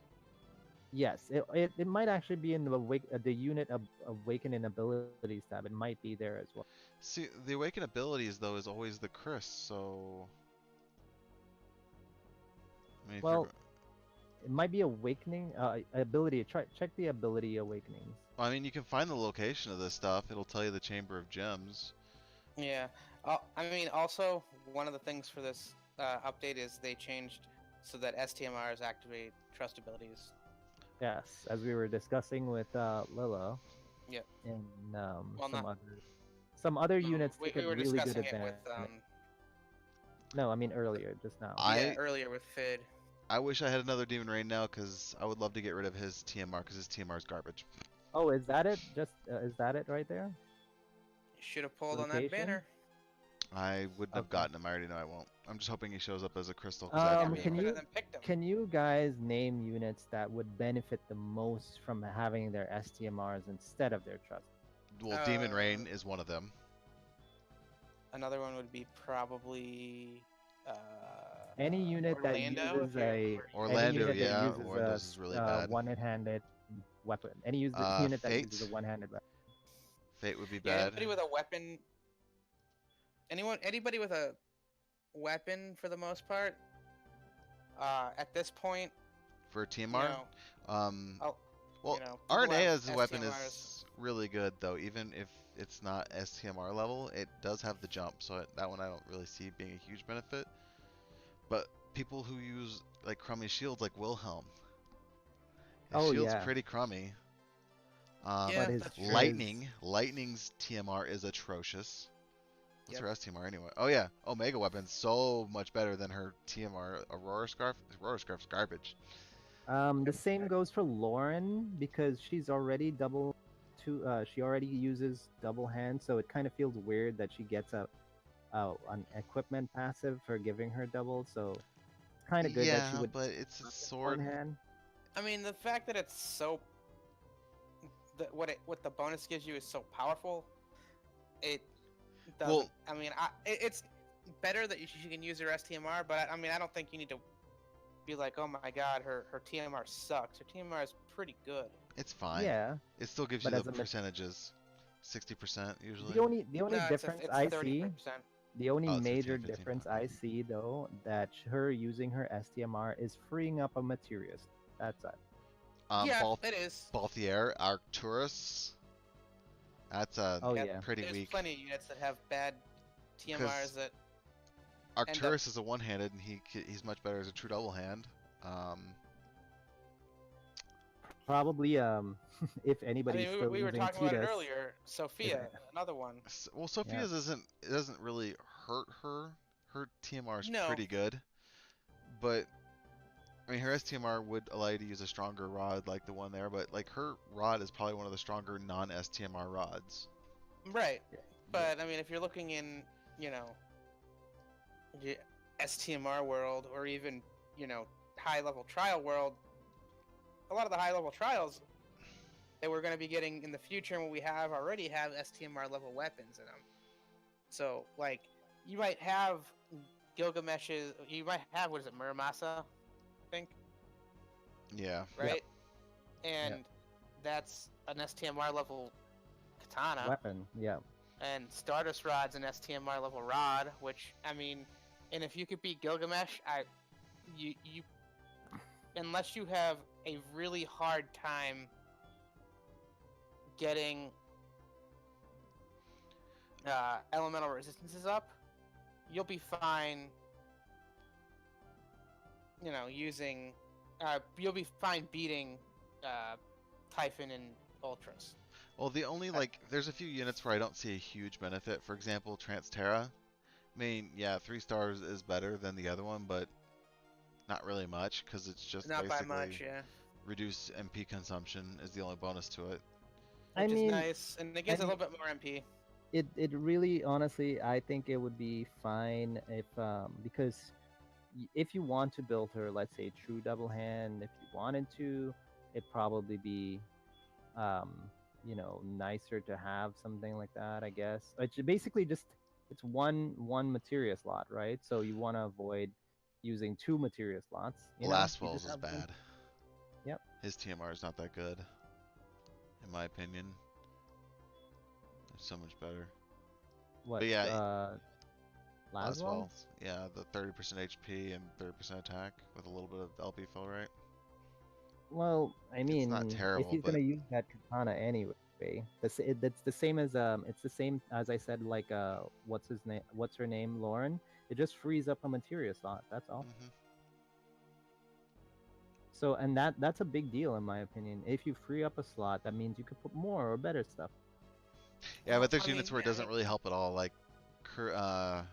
Yes, it might actually be in the unit of Awakening Abilities tab. It might be there as well. See, the Awaken Abilities though is always the Chris, so. I mean, well, it might be Awakening ability. Check the Ability Awakenings. I mean, you can find the location of this stuff. It'll tell you the Chamber of Gems. Yeah. I mean, also one of the things for this update is they changed so that STMRs activate trust abilities. Yes, as we were discussing with Lila. Yep. And some other units we take were really good discussing it advantage. with No, I mean earlier, just now. earlier with Fid. I wish I had another Demon Rain now, because I would love to get rid of his TMR, because his TMR is garbage. Oh, is that it? Is that it right there? You should have pulled on that banner. I wouldn't have gotten him. I already know I won't. I'm just hoping he shows up as a crystal. Can you guys name units that would benefit the most from having their STMRs instead of their trust? Well, Demon Rain is one of them. Another one would be probably Any unit that Orlando, uses any Orlando, unit that yeah, uses Orlando's is really bad. one-handed weapon. Any unit that uses a Fate. one-handed weapon. Fate would be yeah, bad. anybody with a weapon, anybody with a weapon for the most part, at this point, For you TMR. know, Well, you know, people RNA have as a weapon STMRs. is really good though, even if it's not STMR level. It does have the jump, so that one I don't really see being a huge benefit. But people who use like crummy shields, like Wilhelm, his Oh shield's yeah, pretty crummy. Yeah, but that's true. Lightning's TMR is atrocious. What's Yep. her STMR anyway? Oh yeah, Omega weapon's so much better than her TMR. Aurora Scarf. Aurora Scarf's garbage. the same goes for Lauren because she's already she already uses double hand, so it kind of feels weird that she gets an equipment passive for giving her double. So it's kind of good that she Yeah, would but it's a one sword. hand. I mean, the fact that it's so what the bonus gives you is so powerful, it doesn't. Well- I mean, it's better that she can use her STMR, but I mean, I don't think you need to be like, oh my god, her TMR sucks. Her TMR is pretty good. It's fine. Yeah, It still gives but you as the a percentages. 60% usually. the only No, difference it's I 30%. see, the only Oh, it's 15, major 15, difference okay. I see though, that her using her STMR is freeing up a Materius. That's it. Yeah, it is. Balthier, Arcturus. That's Oh Yeah, yeah. pretty There's weak. plenty of units that have bad TMRs that. Arcturus is a one-handed, and he's much better as a true double hand. Probably if I anybody's mean, still we were using talking about it Titus, earlier. Sophia, another one. Well, Sophia's it doesn't really hurt her. Her TMR is No. pretty good, but I mean her STMR would allow you to use a stronger rod like the one there, but like her rod is probably one of the stronger non-STMR rods. Right. But I mean, if you're looking in, you know, the STMR world or even, you know, high-level trial world, a lot of the high-level trials that we're going to be getting in the future and what we already have STMR level weapons in them. So, like, you might have Gilgamesh's, you might have, what is it, Muramasa, I think, Yeah. right? And that's an STMR level katana. weapon. Yeah. And Stardust Rod's an STMR level rod, which, I mean, and if you could beat Gilgamesh, you unless you have a really hard time getting elemental resistances up, you'll be fine, you know, you'll be fine beating Typhon and Ultras. Well, the only there's a few units where I don't see a huge benefit. For example, Transterra. I mean, yeah, 3 stars is better than the other one, but not really much because it's just Not basically by much, yeah. reduce MP consumption is the only bonus to it. I Which mean, is nice, and it gives a little bit more MP. it really honestly, I think it would be fine if because if you want to build her, let's say true double hand, if you wanted to, it'd probably be you know, nicer to have something like that, I guess. It's basically just it's one materia slot, right? So you want to avoid using 2 materia slots. You know? Blast You Walls just is have one. bad. Yep. His TMR is not that good, in my opinion. It's so much better. What? But yeah, Laswell? Walls. Yeah, the 30% HP and 30% attack with a little bit of LP fill rate. Well, I mean, not terrible, if he's but gonna use that katana anyway, that's the same as it's the same as I said, like what's his name? What's her name? Lauren. It just frees up a materia slot. That's all. Mhm. So, and that's a big deal in my opinion. If you free up a slot, that means you could put more or better stuff. Yeah, but there's I units mean, where it yeah, doesn't really help at all, like Conchera.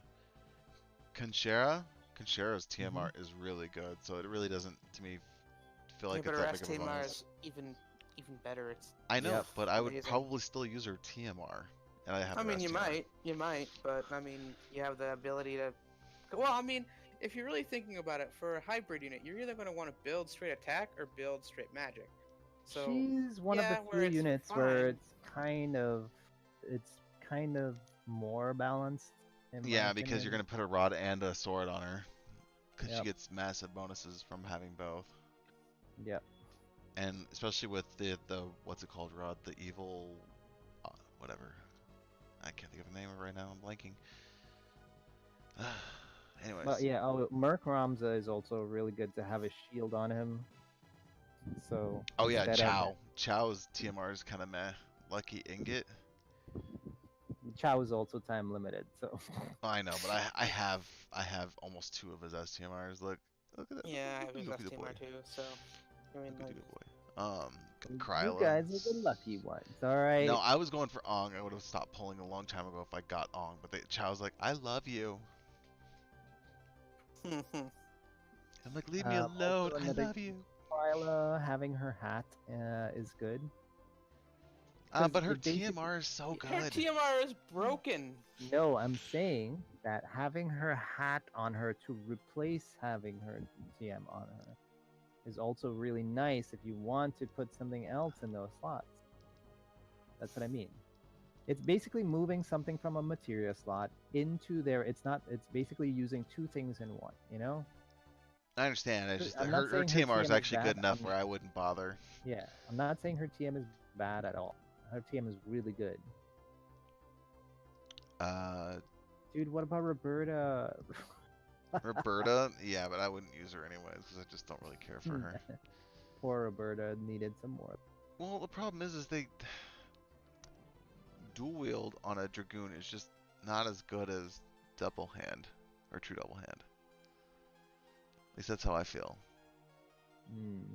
Conchera's TMR is really good, so it really doesn't, to me, feel like but it's her that big of a STMR bonus. is even better. It's I know, Yep. but I would amazing. probably still use her TMR, and I have. I her mean, you STMR. might, but I mean, you have the ability to. Well, I mean, if you're really thinking about it, for a hybrid unit, you're either going to want to build straight attack or build straight magic. So She's one yeah, of the where few it's units where fine. it's kind of more balanced. In my Yeah, because you're opinion. gonna put a rod and a sword on her. because she gets massive bonuses from having both. Yep. And especially with the what's it called, Rod? The evil, whatever. I can't think of the name of it right now. I'm blanking. Anyways. But yeah, Merc Ramza is also really good to have a shield on him. So. Oh yeah, Chow. Chow's TMR is kind of meh. Lucky Ingot. Chow is also time limited, so. Oh, I know, but I have almost 2 of his STMRs. Look at that. Yeah, I have his Look at the boy. STMR too. So I mean, Look at like, the boy. Krylo. You guys are the lucky ones. All right. No, I was going for Ong. I would have stopped pulling a long time ago if I got Ong. But Chow's like, I love you. I'm like, leave me alone. I love you. Kryla having her hat is good. But her TMR is so good. her TMR is broken. No, I'm saying that having her hat on her to replace having her TM on her is also really nice if you want to put something else in those slots. That's what I mean. It's basically moving something from a materia slot into there. It's basically using 2 things in one, you know? I understand. It's just I'm her not saying TMR is actually bad. good enough where I wouldn't bother. Yeah, I'm not saying her TM is bad at all. Her TM is really good. Dude, what about Roberta? Roberta? Yeah, but I wouldn't use her anyways because I just don't really care for her. Poor Roberta needed some more. Well, the problem is they dual wield on a Dragoon is just not as good as double hand or true double hand. At least that's how I feel.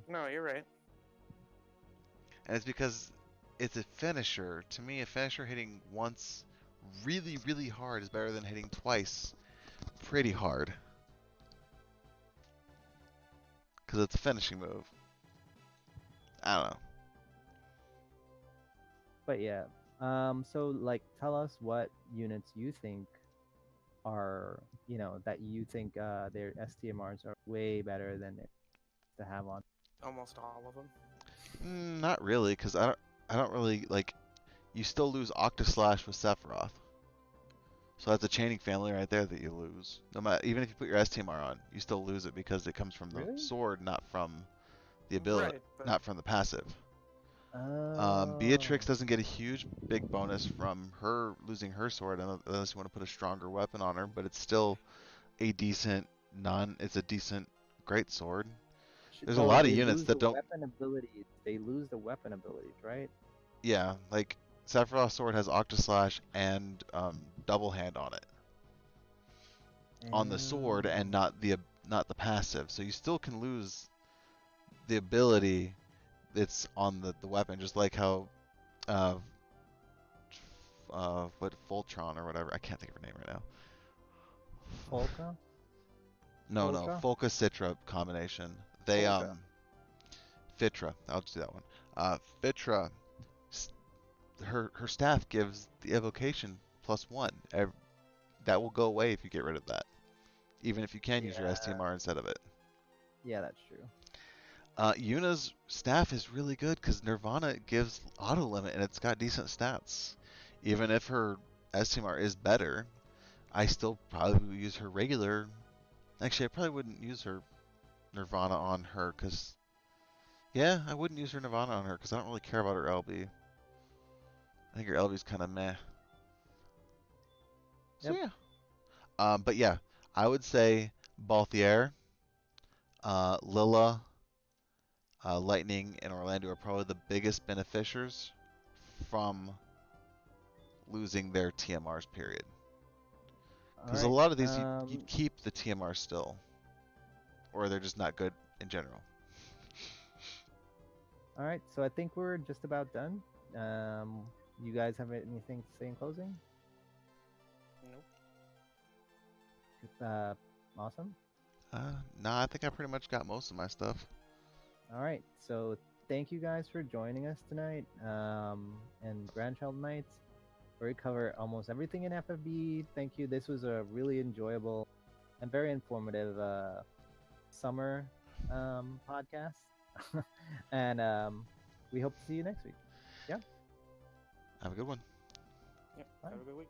No, you're right. And it's because it's a finisher. To me, a finisher hitting once really, really hard is better than hitting twice pretty hard. Because it's a finishing move. I don't know. But yeah, so like, tell us what units you think are, that you think their STMRs are way better than to have on. Almost all of them. Not really, because I don't really like. You still lose Octaslash with Sephiroth, so that's a chaining family right there that you lose. No matter, even if you put your STMR on, you still lose it because it comes from the sword, not from the ability, not from the passive. Beatrix doesn't get a huge big bonus from her losing her sword unless you want to put a stronger weapon on her, but it's still a decent it's a decent great sword. There's a lot of units that don't. They lose the weapon abilities, right? Yeah, like Sephiroth's sword has Octaslash and double hand on it. On the sword and not the passive, so you still can lose the ability that's on the weapon, just like how what Voltron or whatever, I can't think of her name right now. Folka? No, Folka Citra combination. They Fitra, I'll just do that one. Fitra, her staff gives the evocation +1. That will go away if you get rid of that, even if you can use your STMR instead of it. Yeah, that's true. Yuna's staff is really good because Nirvana gives auto limit and it's got decent stats. Even if her STMR is better, I still probably would use her regular. Actually, I probably wouldn't use her Nirvana on her because, yeah, I wouldn't use her Nirvana on her because I don't really care about her LB. I think her LB is kind of meh. So yeah. But yeah, I would say Balthier, Lilla, Lightning, and Orlando are probably the biggest beneficiaries from losing their TMRs, period. Because a lot of these, you keep the TMR still. Or they're just not good in general. Alright, so I think we're just about done. You guys have anything to say in closing? Nope. Awesome? Nah, I think I pretty much got most of my stuff. Alright, so thank you guys for joining us tonight, and Grandshelt Nights, where we cover almost everything in FFBE. Thank you. This was a really enjoyable and very informative summer podcast. And we hope to see you next week. Yeah. Have a good one. Yep. Have a good week.